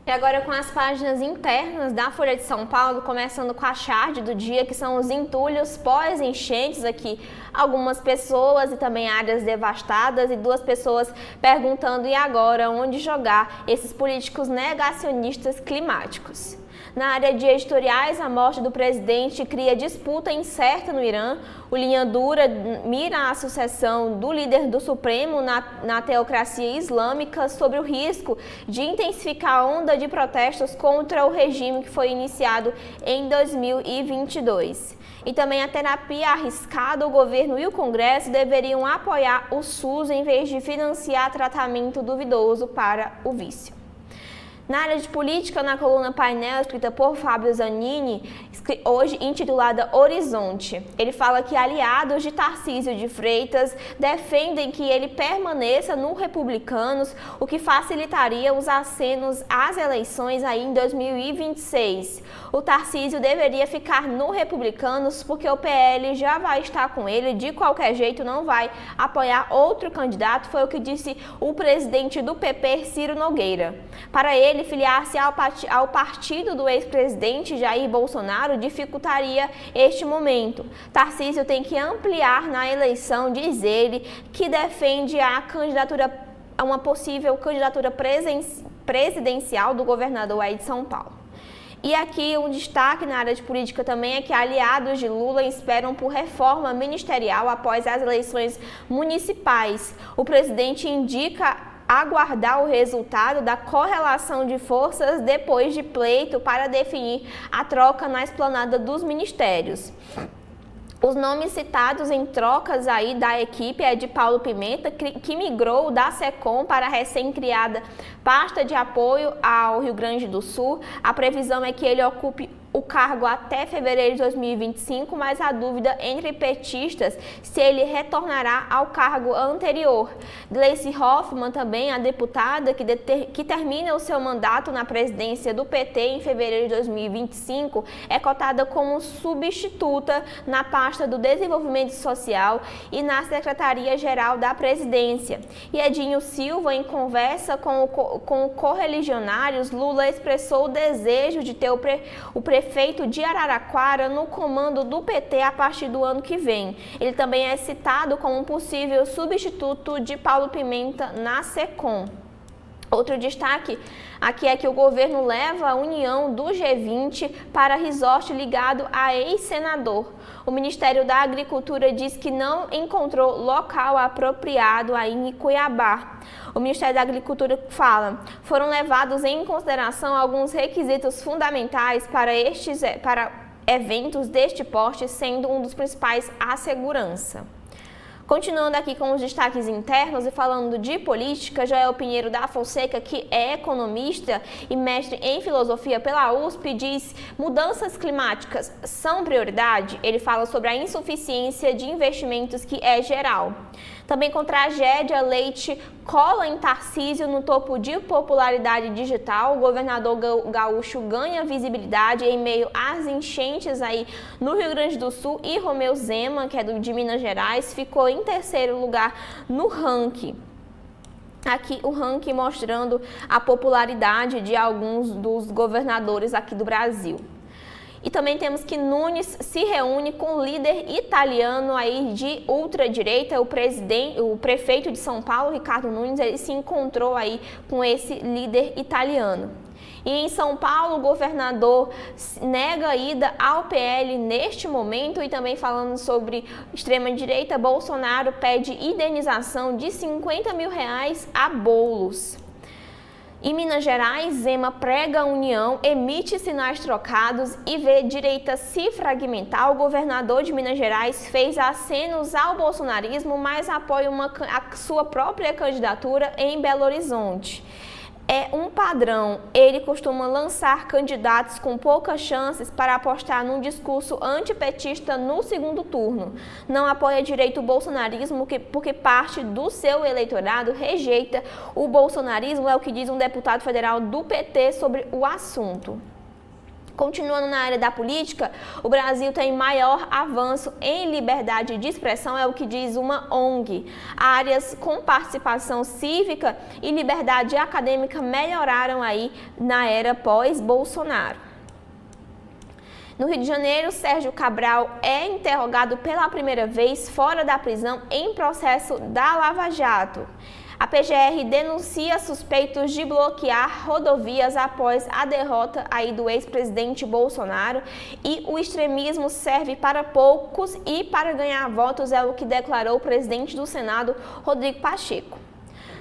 A: E agora com as páginas internas da Folha de São Paulo, começando com a charge do dia, que são os entulhos pós-enchentes aqui. Algumas pessoas e também áreas devastadas e 2 pessoas perguntando e agora onde jogar esses políticos negacionistas climáticos. Na área de editoriais, a morte do presidente cria disputa incerta no Irã. O Linha Dura mira a sucessão do líder do Supremo na teocracia islâmica sobre o risco de intensificar a onda de protestos contra o regime que foi iniciado em 2022. E também a terapia arriscada, o governo e o Congresso deveriam apoiar o SUS em vez de financiar tratamento duvidoso para o vício. Na área de política, na coluna Painel, escrita por Fábio Zanini, hoje intitulada Horizonte, ele fala que aliados de Tarcísio de Freitas defendem que ele permaneça no Republicanos, o que facilitaria os acenos às eleições aí em 2026. O Tarcísio deveria ficar no Republicanos porque o PL já vai estar com ele, de qualquer jeito não vai apoiar outro candidato, foi o que disse o presidente do PP, Ciro Nogueira. Para ele, filiar-se ao partido do ex-presidente Jair Bolsonaro dificultaria este momento. Tarcísio tem que ampliar na eleição, diz ele, que defende uma possível candidatura presidencial do governador aí de São Paulo. E aqui um destaque na área de política também é que aliados de Lula esperam por reforma ministerial após as eleições municipais. O presidente indica aguardar o resultado da correlação de forças depois de pleito para definir a troca na esplanada dos ministérios. Os nomes citados em trocas aí da equipe é de Paulo Pimenta, que migrou da SECOM para a recém-criada pasta de apoio ao Rio Grande do Sul. A previsão é que ele ocupe o cargo até fevereiro de 2025, mas há dúvida entre petistas se ele retornará ao cargo anterior. Gleice Hoffmann, também a deputada que termina o seu mandato na presidência do PT em fevereiro de 2025, é cotada como substituta na pasta do Desenvolvimento Social e na Secretaria-Geral da Presidência. E Edinho Silva, em conversa com correligionários, Lula expressou o desejo de ter o prefeito de Araraquara no comando do PT a partir do ano que vem. Ele também é citado como um possível substituto de Paulo Pimenta na SECOM. Outro destaque aqui é que o governo leva a união do G20 para resort ligado a ex-senador. O Ministério da Agricultura diz que não encontrou local apropriado aí em Cuiabá. O Ministério da Agricultura fala: foram levados em consideração alguns requisitos fundamentais para eventos deste porte, sendo um dos principais a segurança. Continuando aqui com os destaques internos e falando de política, Joel Pinheiro da Fonseca, que é economista e mestre em filosofia pela USP, diz: mudanças climáticas são prioridade? Ele fala sobre a insuficiência de investimentos que é geral. Também com tragédia, Leite cola em Tarcísio no topo de popularidade digital. O governador gaúcho ganha visibilidade em meio às enchentes aí no Rio Grande do Sul, e Romeu Zema, que é de Minas Gerais, ficou em terceiro lugar no ranking. Aqui o ranking mostrando a popularidade de alguns dos governadores aqui do Brasil. E também temos que Nunes se reúne com o líder italiano aí de ultradireita, o prefeito de São Paulo, Ricardo Nunes, ele se encontrou aí com esse líder italiano. E em São Paulo, o governador nega a ida ao PL neste momento. E também falando sobre extrema-direita, Bolsonaro pede indenização de R$50 mil a Boulos. Em Minas Gerais, Zema prega a união, emite sinais trocados e vê direita se fragmentar. O governador de Minas Gerais fez acenos ao bolsonarismo, mas apoia a sua própria candidatura em Belo Horizonte. É um padrão, ele costuma lançar candidatos com poucas chances para apostar num discurso antipetista no segundo turno. Não apoia direito o bolsonarismo porque parte do seu eleitorado rejeita o bolsonarismo, é o que diz um deputado federal do PT sobre o assunto. Continuando na área da política, o Brasil tem maior avanço em liberdade de expressão, é o que diz uma ONG. Áreas com participação cívica e liberdade acadêmica melhoraram aí na era pós-Bolsonaro. No Rio de Janeiro, Sérgio Cabral é interrogado pela primeira vez fora da prisão em processo da Lava Jato. A PGR denuncia suspeitos de bloquear rodovias após a derrota aí do ex-presidente Bolsonaro, e o extremismo serve para poucos e para ganhar votos, é o que declarou o presidente do Senado, Rodrigo Pacheco.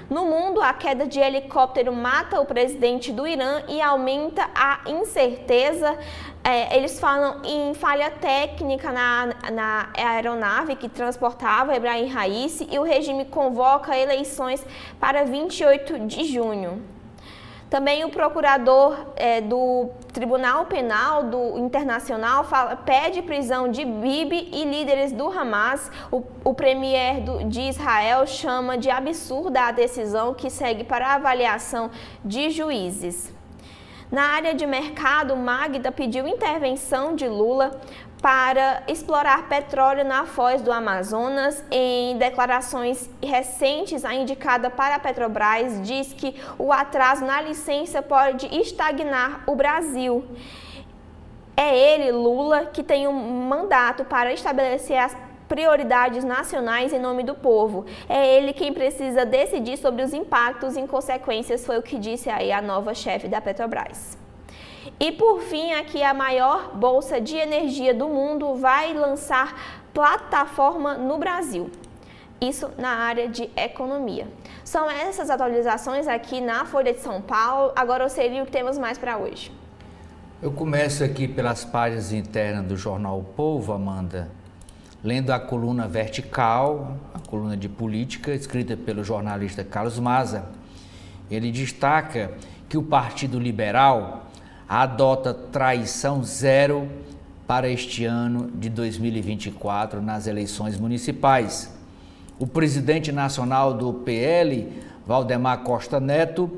A: No mundo, a queda de helicóptero mata o presidente do Irã e aumenta a incerteza. Eles falam em falha técnica na aeronave que transportava Ebrahim Raisi, e o regime convoca eleições para 28 de junho. Também o procurador do Tribunal Penal Internacional pede prisão de Bibi e líderes do Hamas. O premier de Israel chama de absurda a decisão, que segue para a avaliação de juízes. Na área de mercado, Magda pediu intervenção de Lula para explorar petróleo na foz do Amazonas. Em declarações recentes, a indicada para a Petrobras diz que o atraso na licença pode estagnar o Brasil. É ele, Lula, que tem um mandato para estabelecer as prioridades nacionais em nome do povo. É ele quem precisa decidir sobre os impactos e consequências, foi o que disse aí a nova chefe da Petrobras. E por fim, aqui a maior bolsa de energia do mundo vai lançar plataforma no Brasil. Isso na área de economia. São essas atualizações aqui na Folha de São Paulo. Agora, Océlio, o que temos mais para hoje?
B: Eu começo aqui pelas páginas internas do jornal O Povo, Amanda, lendo a coluna vertical, a coluna de política, escrita pelo jornalista Carlos Maza. Ele destaca que o Partido Liberal adota traição zero para este ano de 2024 nas eleições municipais. O presidente nacional do PL, Valdemar Costa Neto,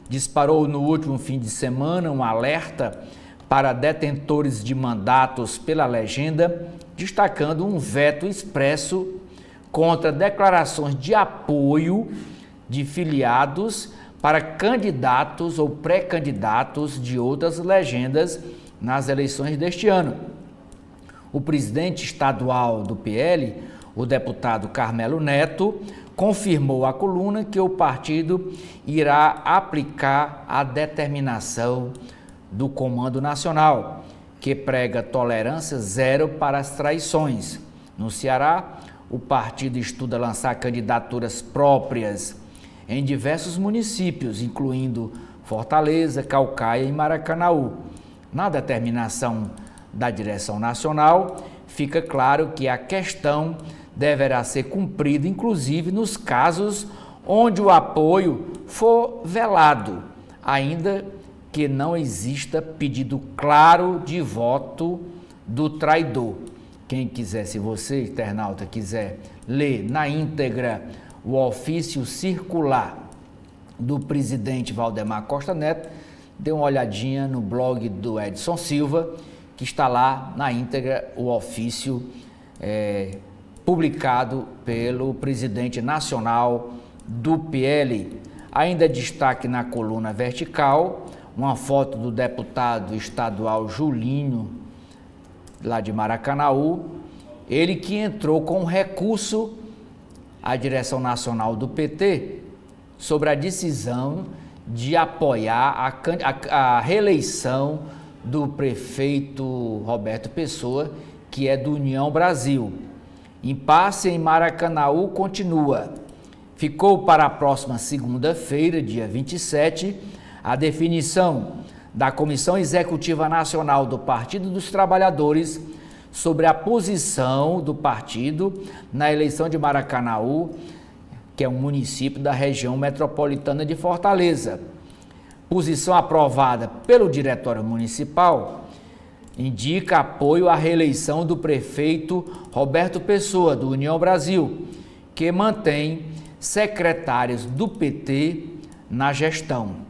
B: disparou no último fim de semana um alerta para detentores de mandatos pela legenda, destacando um veto expresso contra declarações de apoio de filiados para candidatos ou pré-candidatos de outras legendas nas eleições deste ano. O presidente estadual do PL, o deputado Carmelo Neto, confirmou à coluna que o partido irá aplicar a determinação do Comando Nacional, que prega tolerância zero para as traições. No Ceará, o partido estuda lançar candidaturas próprias em diversos municípios, incluindo Fortaleza, Caucaia e Maracanaú. Na determinação da direção nacional, fica claro que a questão deverá ser cumprida, inclusive nos casos onde o apoio for velado, ainda que não exista pedido claro de voto do traidor. Quem quiser, se você, internauta, quiser ler na íntegra o ofício circular do presidente Valdemar Costa Neto, dê uma olhadinha no blog do Edson Silva, que está lá na íntegra o ofício publicado pelo presidente nacional do PL. Ainda destaque na coluna vertical uma foto do deputado estadual Julinho, lá de Maracanaú, ele que entrou com recurso à direção nacional do PT sobre a decisão de apoiar a reeleição do prefeito Roberto Pessoa, que é do União Brasil. Impasse em Maracanaú continua. Ficou para a próxima segunda-feira, dia 27, a definição da Comissão Executiva Nacional do Partido dos Trabalhadores sobre a posição do partido na eleição de Maracanaú, que é um município da região metropolitana de Fortaleza. Posição aprovada pelo Diretório Municipal indica apoio à reeleição do prefeito Roberto Pessoa, do União Brasil, que mantém secretários do PT na gestão.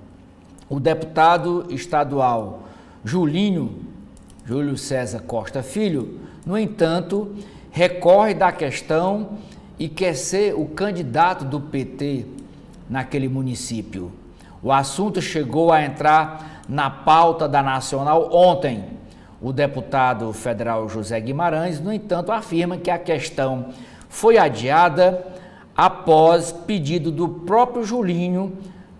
B: O deputado estadual Júlio César Costa Filho, no entanto, recorre da questão e quer ser o candidato do PT naquele município. O assunto chegou a entrar na pauta da Nacional ontem. O deputado federal José Guimarães, no entanto, afirma que a questão foi adiada após pedido do próprio Julinho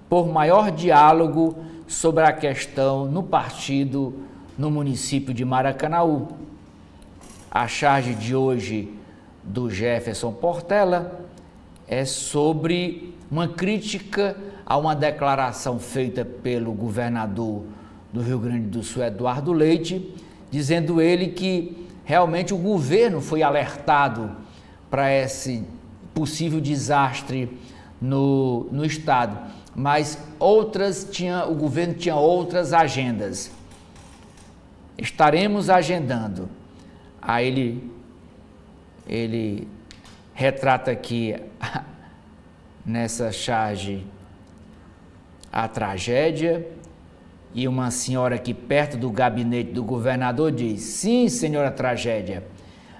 B: por maior diálogo sobre a questão no partido no município de Maracanaú. A charge de hoje do Jefferson Portela é sobre uma crítica a uma declaração feita pelo governador do Rio Grande do Sul, Eduardo Leite, dizendo ele que realmente o governo foi alertado para esse possível desastre no estado, mas o governo tinha outras agendas. Estaremos agendando. Aí ele retrata aqui nessa charge a tragédia, e uma senhora aqui perto do gabinete do governador diz: sim, senhora tragédia,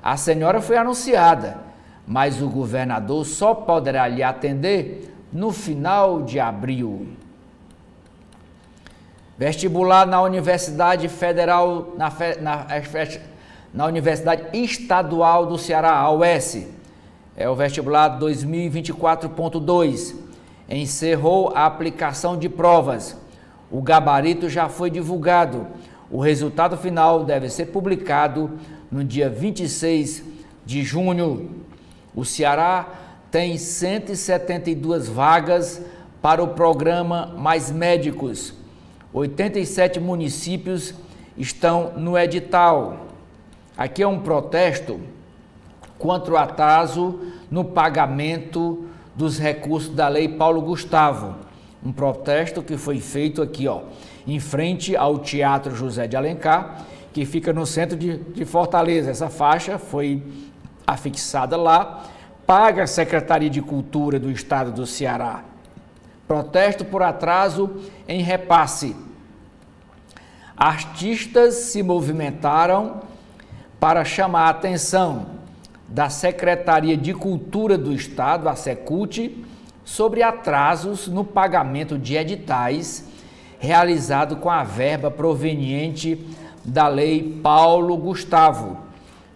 B: a senhora foi anunciada, mas o governador só poderá lhe atender no final de abril. Vestibular na Universidade Federal, na Universidade Estadual do Ceará, a UES, é o vestibular 2024.2, encerrou a aplicação de provas. O gabarito já foi divulgado. O resultado final deve ser publicado no dia 26 de junho. O Ceará tem 172 vagas para o programa Mais Médicos. 87 municípios estão no edital. Aqui é um protesto contra o atraso no pagamento dos recursos da Lei Paulo Gustavo. Um protesto que foi feito aqui, em frente ao Teatro José de Alencar, que fica no centro de Fortaleza. Essa faixa foi afixada lá, paga a Secretaria de Cultura do Estado do Ceará. Protesto por atraso em repasse. Artistas se movimentaram para chamar a atenção da Secretaria de Cultura do Estado, a Secult, sobre atrasos no pagamento de editais realizado com a verba proveniente da Lei Paulo Gustavo,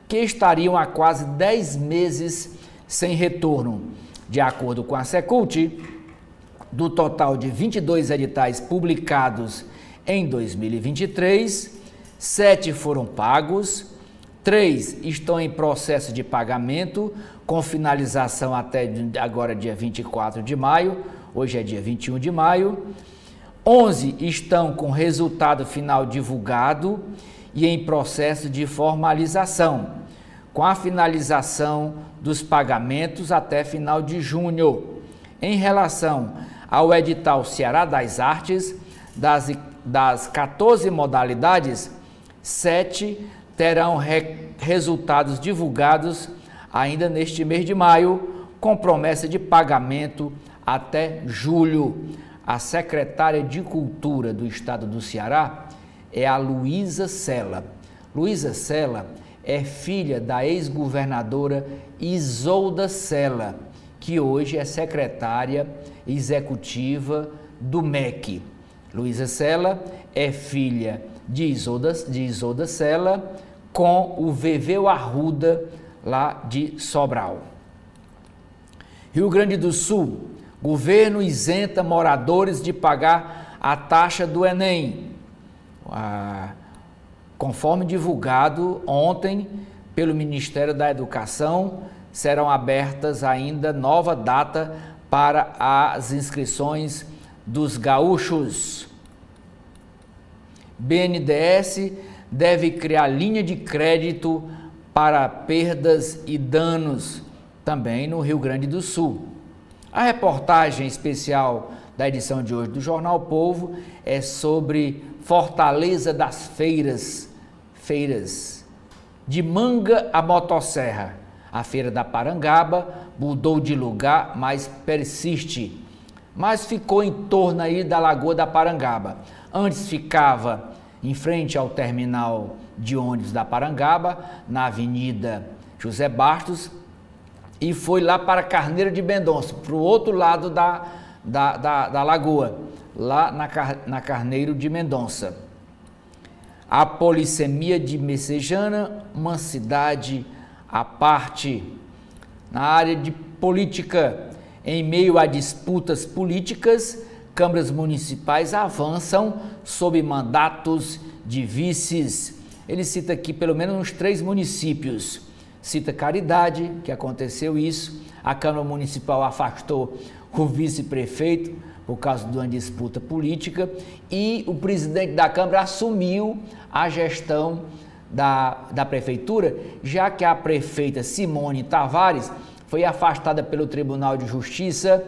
B: que estariam há quase 10 meses sem retorno. De acordo com a Secult, do total de 22 editais publicados em 2023, 7 foram pagos, 3 estão em processo de pagamento, com finalização até agora dia 24 de maio, hoje é dia 21 de maio, 11 estão com resultado final divulgado e em processo de formalização, com a finalização dos pagamentos até final de junho. Em relação ao edital Ceará das Artes, das 14 modalidades, 7 terão resultados divulgados ainda neste mês de maio, com promessa de pagamento até julho. A secretária de Cultura do Estado do Ceará é a Luísa Sela. Luísa Sela é filha da ex-governadora Isolda Sela, que hoje é secretária executiva do MEC. Luísa Sela é filha de Isolda Sela com o Veveu Arruda, lá de Sobral. Rio Grande do Sul, governo isenta moradores de pagar a taxa do Enem. Conforme divulgado ontem pelo Ministério da Educação, serão abertas ainda nova data para as inscrições dos gaúchos. BNDES deve criar linha de crédito para perdas e danos, também no Rio Grande do Sul. A reportagem especial da edição de hoje do Jornal o Povo é sobre Fortaleza das Feiras de Manga a Motosserra. A Feira da Parangaba mudou de lugar, mas persiste. Mas ficou em torno aí da Lagoa da Parangaba. Antes ficava em frente ao terminal de ônibus da Parangaba, na Avenida José Bastos, e foi lá para Carneiro de Mendonça, para o outro lado da lagoa, lá na Carneiro de Mendonça. A polissemia de Messejana, uma cidade à parte. Na área de política, em meio a disputas políticas, câmaras municipais avançam sob mandatos de vices. Ele cita aqui pelo menos uns 3 municípios. Cita Caridade, que aconteceu isso, a Câmara Municipal afastou o vice-prefeito por causa de uma disputa política e o presidente da Câmara assumiu a gestão da prefeitura, já que a prefeita Simone Tavares foi afastada pelo Tribunal de Justiça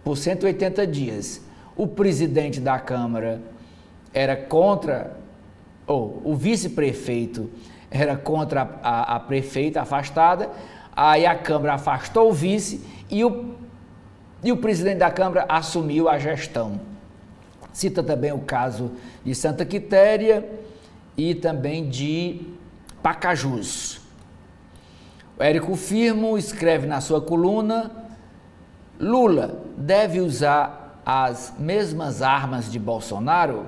B: por 180 dias. O presidente da Câmara era contra, ou o vice-prefeito era contra a prefeita afastada, aí a Câmara afastou o vice e o presidente da Câmara assumiu a gestão. Cita também o caso de Santa Quitéria e também de Pacajus. O Érico Firmo escreve na sua coluna: Lula deve usar as mesmas armas de Bolsonaro?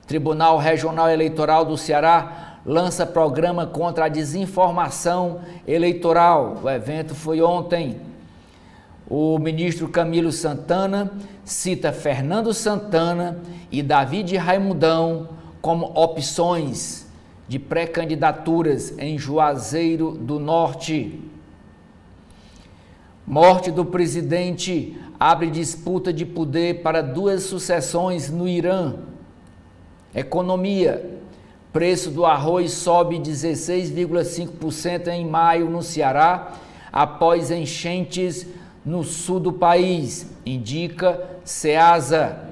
B: Tribunal Regional Eleitoral do Ceará lança programa contra a desinformação eleitoral. O evento foi ontem. O ministro Camilo Santana cita Fernando Santana e David Raimundão como opções de pré-candidaturas em Juazeiro do Norte. Morte do presidente abre disputa de poder para 2 sucessões no Irã. Economia. Preço do arroz sobe 16,5% em maio no Ceará, após enchentes no sul do país, indica Ceasa.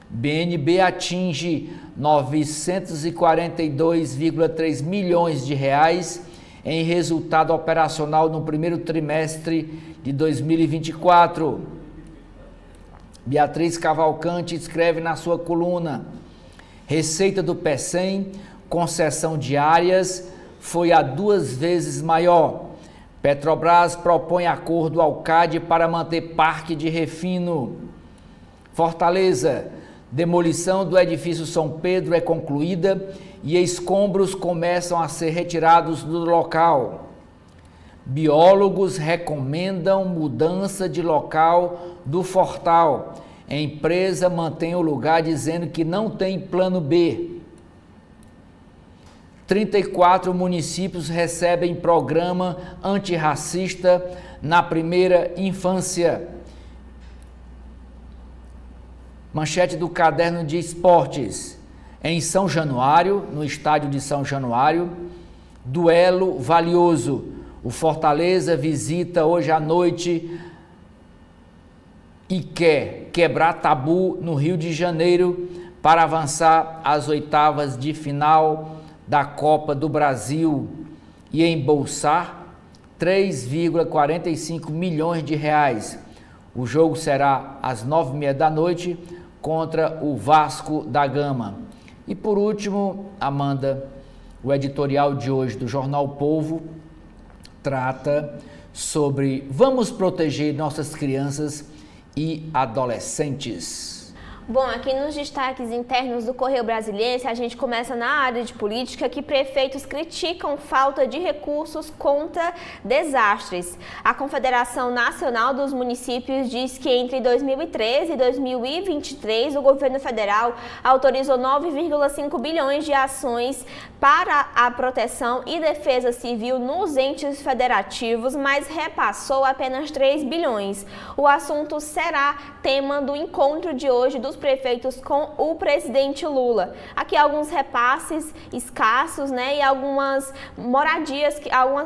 B: BNB atinge 942,3 milhões de reais em resultado operacional no primeiro trimestre de 2024. Beatriz Cavalcante escreve na sua coluna: Receita do PECEM, concessão de áreas, foi a 2 vezes maior. Petrobras propõe acordo ao CAD para manter parque de refino. Fortaleza, demolição do edifício São Pedro é concluída e escombros começam a ser retirados do local. Biólogos recomendam mudança de local do Fortal. A empresa mantém o lugar dizendo que não tem plano B. 34 municípios recebem programa antirracista na primeira infância. Manchete do caderno de esportes. Em São Januário, no estádio de São Januário, duelo valioso. O Fortaleza visita hoje à noite e quer quebrar tabu no Rio de Janeiro para avançar às oitavas de final da Copa do Brasil e embolsar 3,45 milhões de reais. O jogo será às 9h30 da noite contra o Vasco da Gama. E por último, Amanda, o editorial de hoje do Jornal O Povo trata sobre vamos proteger nossas crianças e adolescentes.
A: Bom, aqui nos destaques internos do Correio Brasiliense, a gente começa na área de política, que prefeitos criticam falta de recursos contra desastres. A Confederação Nacional dos Municípios diz que entre 2013 e 2023, o governo federal autorizou 9,5 bilhões de ações para a proteção e defesa civil nos entes federativos, mas repassou apenas 3 bilhões. O assunto será tema do encontro de hoje dos prefeitos com o presidente Lula. Aqui alguns repasses escassos, né, e algumas moradias,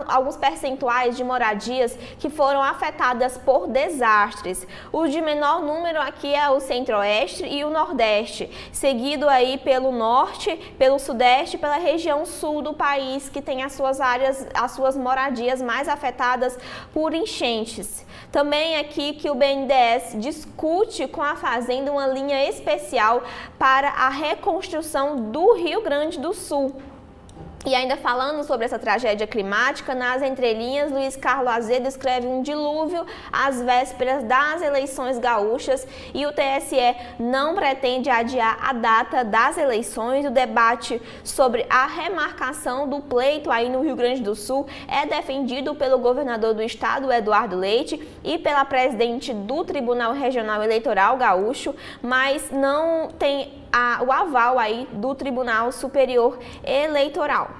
A: alguns percentuais de moradias que foram afetadas por desastres. O de menor número aqui é o Centro-Oeste e o Nordeste, seguido aí pelo Norte, pelo Sudeste e pela região Sul do país, que tem as suas áreas, as suas moradias mais afetadas por enchentes. Também aqui que o BNDES discute com a Fazenda uma linha especial para a reconstrução do Rio Grande do Sul. E ainda falando sobre essa tragédia climática, nas entrelinhas, Luiz Carlos Azedo escreve um dilúvio às vésperas das eleições gaúchas e o TSE não pretende adiar a data das eleições. O debate sobre a remarcação do pleito aí no Rio Grande do Sul é defendido pelo governador do estado, Eduardo Leite, e pela presidente do Tribunal Regional Eleitoral Gaúcho, mas não tem o aval aí do Tribunal Superior Eleitoral.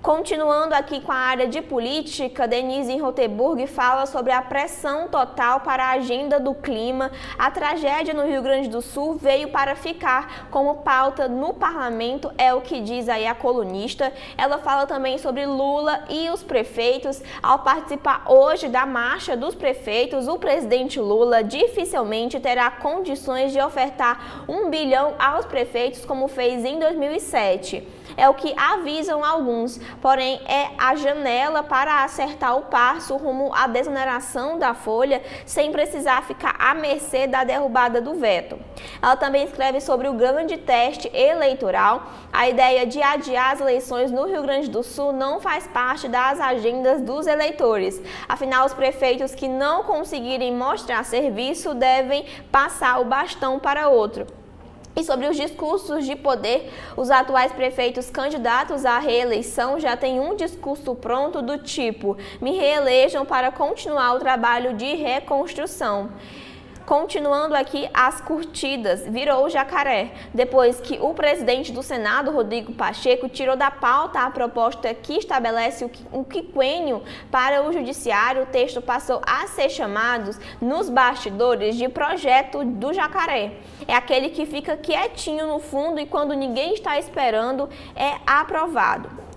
A: Continuando aqui com a área de política, Denise Rotenburg fala sobre a pressão total para a agenda do clima. A tragédia no Rio Grande do Sul veio para ficar como pauta no parlamento, é o que diz aí a colunista. Ela fala também sobre Lula e os prefeitos. Ao participar hoje da marcha dos prefeitos, o presidente Lula dificilmente terá condições de ofertar 1 bilhão aos prefeitos como fez em 2007. É o que avisam alguns, porém é a janela para acertar o passo rumo à desoneração da folha sem precisar ficar à mercê da derrubada do veto. Ela também escreve sobre o grande teste eleitoral. A ideia de adiar as eleições no Rio Grande do Sul não faz parte das agendas dos eleitores. Afinal, os prefeitos que não conseguirem mostrar serviço devem passar o bastão para outro. E sobre os discursos de poder, os atuais prefeitos candidatos à reeleição já têm um discurso pronto do tipo: me reelejam para continuar o trabalho de reconstrução. Continuando aqui as curtidas, virou jacaré, depois que o presidente do Senado, Rodrigo Pacheco, tirou da pauta a proposta que estabelece um quinquênio para o judiciário. O texto passou a ser chamado nos bastidores de projeto do jacaré. É aquele que fica quietinho no fundo e quando ninguém está esperando é aprovado.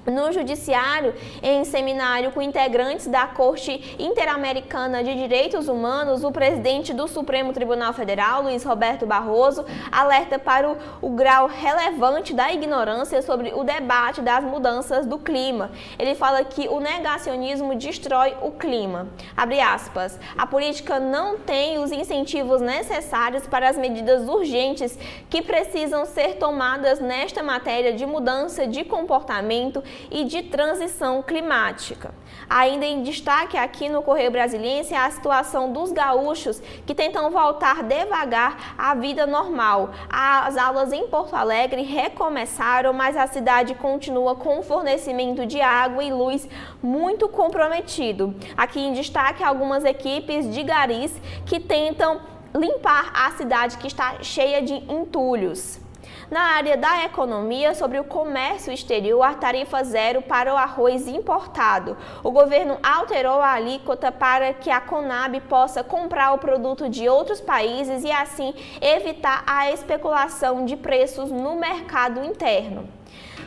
A: No Judiciário, em seminário com integrantes da Corte Interamericana de Direitos Humanos, o presidente do Supremo Tribunal Federal, Luiz Roberto Barroso, alerta para o grau relevante da ignorância sobre o debate das mudanças do clima. Ele fala que o negacionismo destrói o clima. Abre aspas, a política não tem os incentivos necessários para as medidas urgentes que precisam ser tomadas nesta matéria de mudança de comportamento e de transição climática. Ainda em destaque aqui no Correio Brasiliense a situação dos gaúchos que tentam voltar devagar à vida normal. As aulas em Porto Alegre recomeçaram, mas a cidade continua com o fornecimento de água e luz muito comprometido. Aqui em destaque algumas equipes de garis que tentam limpar a cidade que está cheia de entulhos. Na área da economia, sobre o comércio exterior, a tarifa zero para o arroz importado. O governo alterou a alíquota para que a Conab possa comprar o produto de outros países e assim evitar a especulação de preços no mercado interno.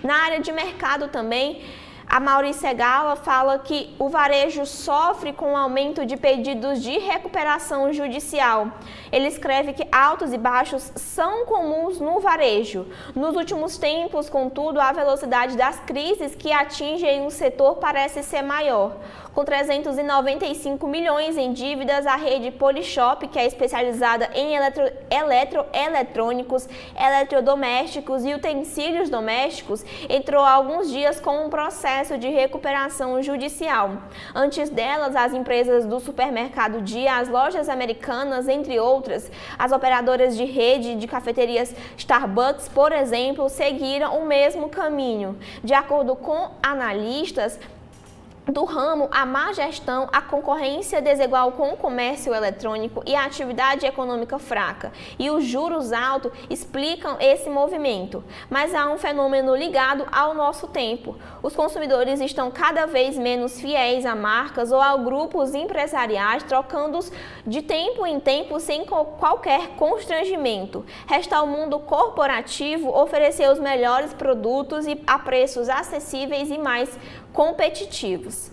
A: Na área de mercado também, a Maurícia Gala fala que o varejo sofre com o aumento de pedidos de recuperação judicial. Ele escreve que altos e baixos são comuns no varejo. Nos últimos tempos, contudo, a velocidade das crises que atingem o setor parece ser maior. Com 395 milhões em dívidas, a rede Polishop, que é especializada em eletrônicos, eletrodomésticos e utensílios domésticos, entrou há alguns dias com um processo de recuperação judicial. Antes delas, as empresas do supermercado Dia, as lojas americanas, entre outras, as operadoras de rede de cafeterias Starbucks, por exemplo, seguiram o mesmo caminho. De acordo com analistas do ramo, a má gestão, a concorrência desigual com o comércio eletrônico e a atividade econômica fraca e os juros altos explicam esse movimento. Mas há um fenômeno ligado ao nosso tempo. Os consumidores estão cada vez menos fiéis a marcas ou a grupos empresariais, trocando-os de tempo em tempo sem qualquer constrangimento. Resta ao mundo corporativo oferecer os melhores produtos e a preços acessíveis e mais competitivos.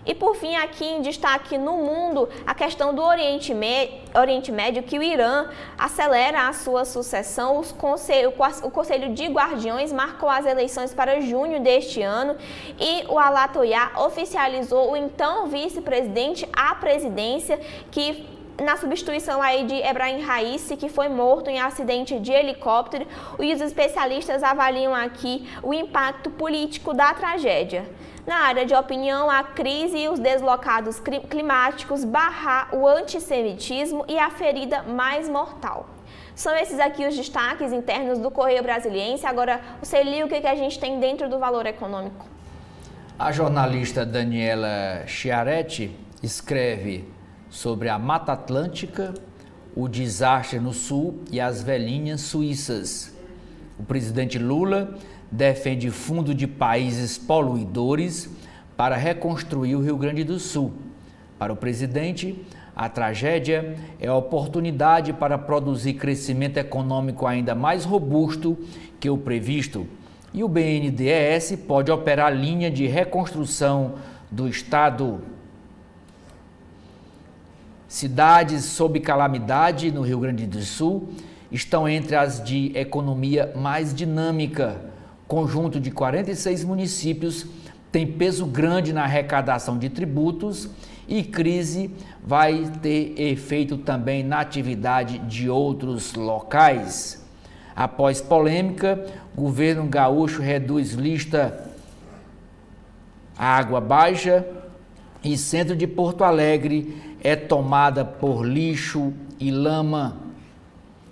A: E por fim, aqui em destaque no mundo, a questão do Oriente Médio, que o Irã acelera a sua sucessão. O Conselho de Guardiões marcou as eleições para junho deste ano e o Alatoia oficializou o então vice-presidente à presidência, que na substituição aí de Ebrahim Raisi, que foi morto em acidente de helicóptero. E os especialistas avaliam aqui o impacto político da tragédia. Na área de opinião, a crise e os deslocados climáticos barrar o antissemitismo e a ferida mais mortal. São esses aqui os destaques internos do Correio Brasiliense. Agora, Celi, o que a gente tem dentro do valor econômico?
B: A jornalista Daniela Chiaretti escreve sobre a Mata Atlântica, o desastre no sul e as velhinhas suíças. O presidente Lula defende fundo de países poluidores para reconstruir o Rio Grande do Sul. Para o presidente, a tragédia é a oportunidade para produzir crescimento econômico ainda mais robusto que o previsto, e o BNDES pode operar linha de reconstrução do Estado. Cidades sob calamidade no Rio Grande do Sul estão entre as de economia mais dinâmica. Conjunto de 46 municípios tem peso grande na arrecadação de tributos e crise vai ter efeito também na atividade de outros locais. Após polêmica, governo gaúcho reduz lista água baixa e centro de Porto Alegre é tomada por lixo e lama.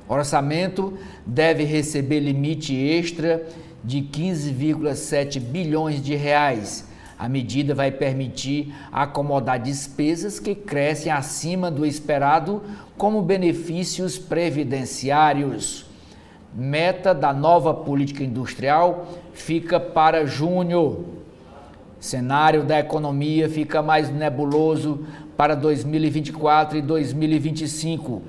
B: Orçamento deve receber limite extra de 15,7 bilhões de reais. A medida vai permitir acomodar despesas que crescem acima do esperado, como benefícios previdenciários. Meta da nova política industrial fica para junho. Cenário da economia fica mais nebuloso para 2024 e 2025.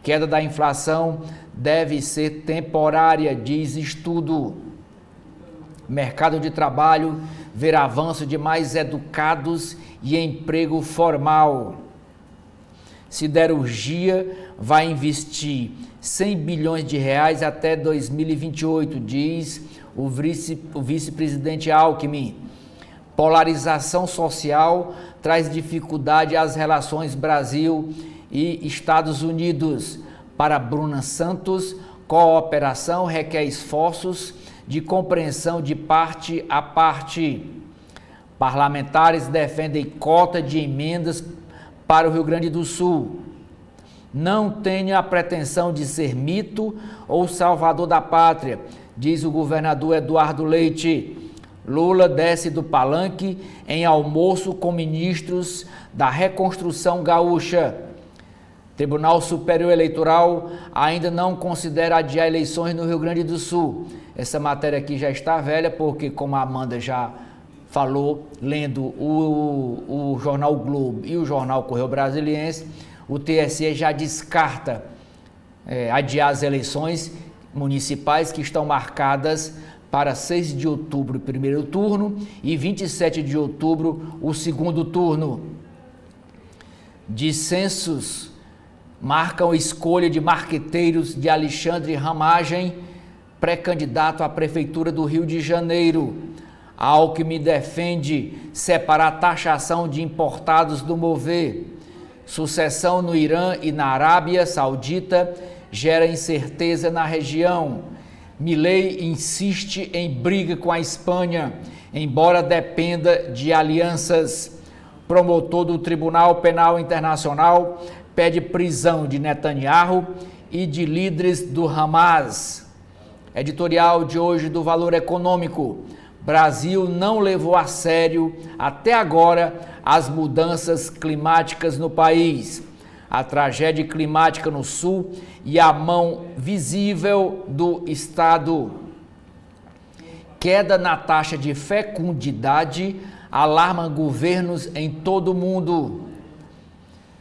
B: Queda da inflação deve ser temporária, diz estudo. Mercado de trabalho ver avanço de mais educados e emprego formal. Siderurgia vai investir 100 bilhões de reais até 2028, diz o vice-presidente Alckmin. Polarização social traz dificuldade às relações Brasil e Estados Unidos. Para Bruna Santos, cooperação requer esforços de compreensão de parte a parte. Parlamentares defendem cota de emendas para o Rio Grande do Sul. Não tenho a pretensão de ser mito ou salvador da pátria, diz o governador Eduardo Leite. Lula desce do palanque em almoço com ministros da reconstrução gaúcha. Tribunal Superior Eleitoral ainda não considera adiar eleições no Rio Grande do Sul. Essa matéria aqui já está velha, porque, como a Amanda já falou, lendo o jornal Globo e o jornal Correio Brasiliense, o TSE já descarta adiar as eleições municipais que estão marcadas para 6 de outubro o primeiro turno e 27 de outubro o segundo turno. Dissensos marcam a escolha de marqueteiros de Alexandre Ramagem, pré-candidato à Prefeitura do Rio de Janeiro. Alckmin defende separar taxação de importados do Mover. Sucessão no Irã e na Arábia Saudita gera incerteza na região. Milei insiste em briga com a Espanha, embora dependa de alianças. Promotor do Tribunal Penal Internacional pede prisão de Netanyahu e de líderes do Hamas. Editorial de hoje do Valor Econômico. Brasil não levou a sério, até agora, as mudanças climáticas no país. A tragédia climática no Sul e a mão visível do Estado. Queda na taxa de fecundidade alarma governos em todo o mundo.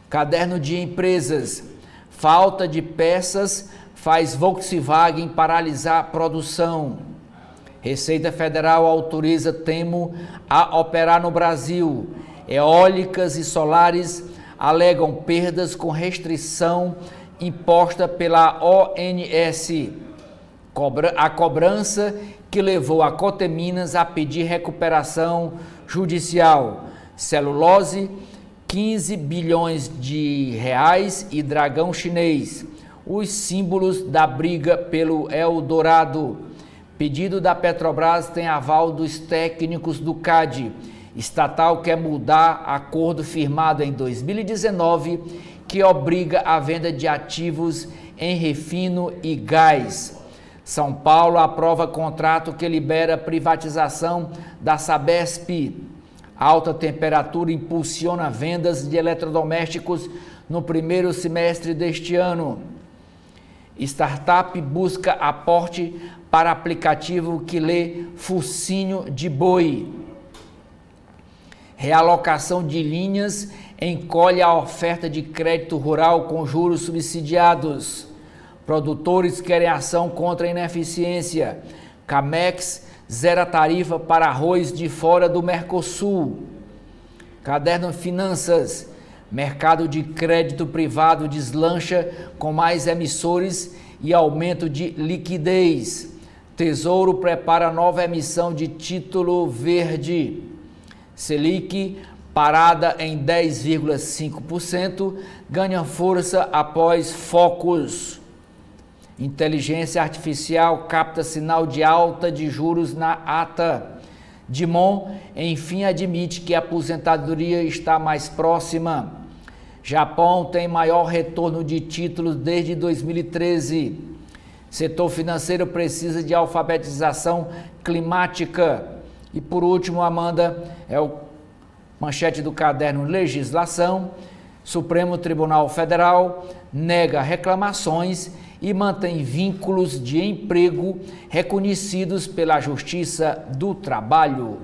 B: Caderno de empresas. Falta de peças faz Volkswagen paralisar a produção. Receita Federal autoriza Temo a operar no Brasil. Eólicas e solares alegam perdas com restrição imposta pela ONS. A cobrança que levou a Coteminas a pedir recuperação judicial. Celulose, 15 bilhões de reais e dragão chinês. Os símbolos da briga pelo Eldorado. Pedido da Petrobras tem aval dos técnicos do CAD. Estatal quer mudar acordo firmado em 2019 que obriga a venda de ativos em refino e gás. São Paulo aprova contrato que libera privatização da Sabesp. Alta temperatura impulsiona vendas de eletrodomésticos no primeiro semestre deste ano. Startup busca aporte para aplicativo que lê focinho de boi. Realocação de linhas encolhe a oferta de crédito rural com juros subsidiados. Produtores querem ação contra a ineficiência. Camex zera tarifa para arroz de fora do Mercosul. Caderno Finanças. Mercado de crédito privado deslancha com mais emissores e aumento de liquidez. Tesouro prepara nova emissão de título verde. Selic, parada em 10,5%, ganha força após focos. Inteligência artificial capta sinal de alta de juros na ata. Dimon, enfim, admite que a aposentadoria está mais próxima. Japão tem maior retorno de títulos desde 2013. Setor financeiro precisa de alfabetização climática. E por último, Amanda, é o manchete do caderno Legislação. Supremo Tribunal Federal nega reclamações e mantém vínculos de emprego reconhecidos pela Justiça do Trabalho.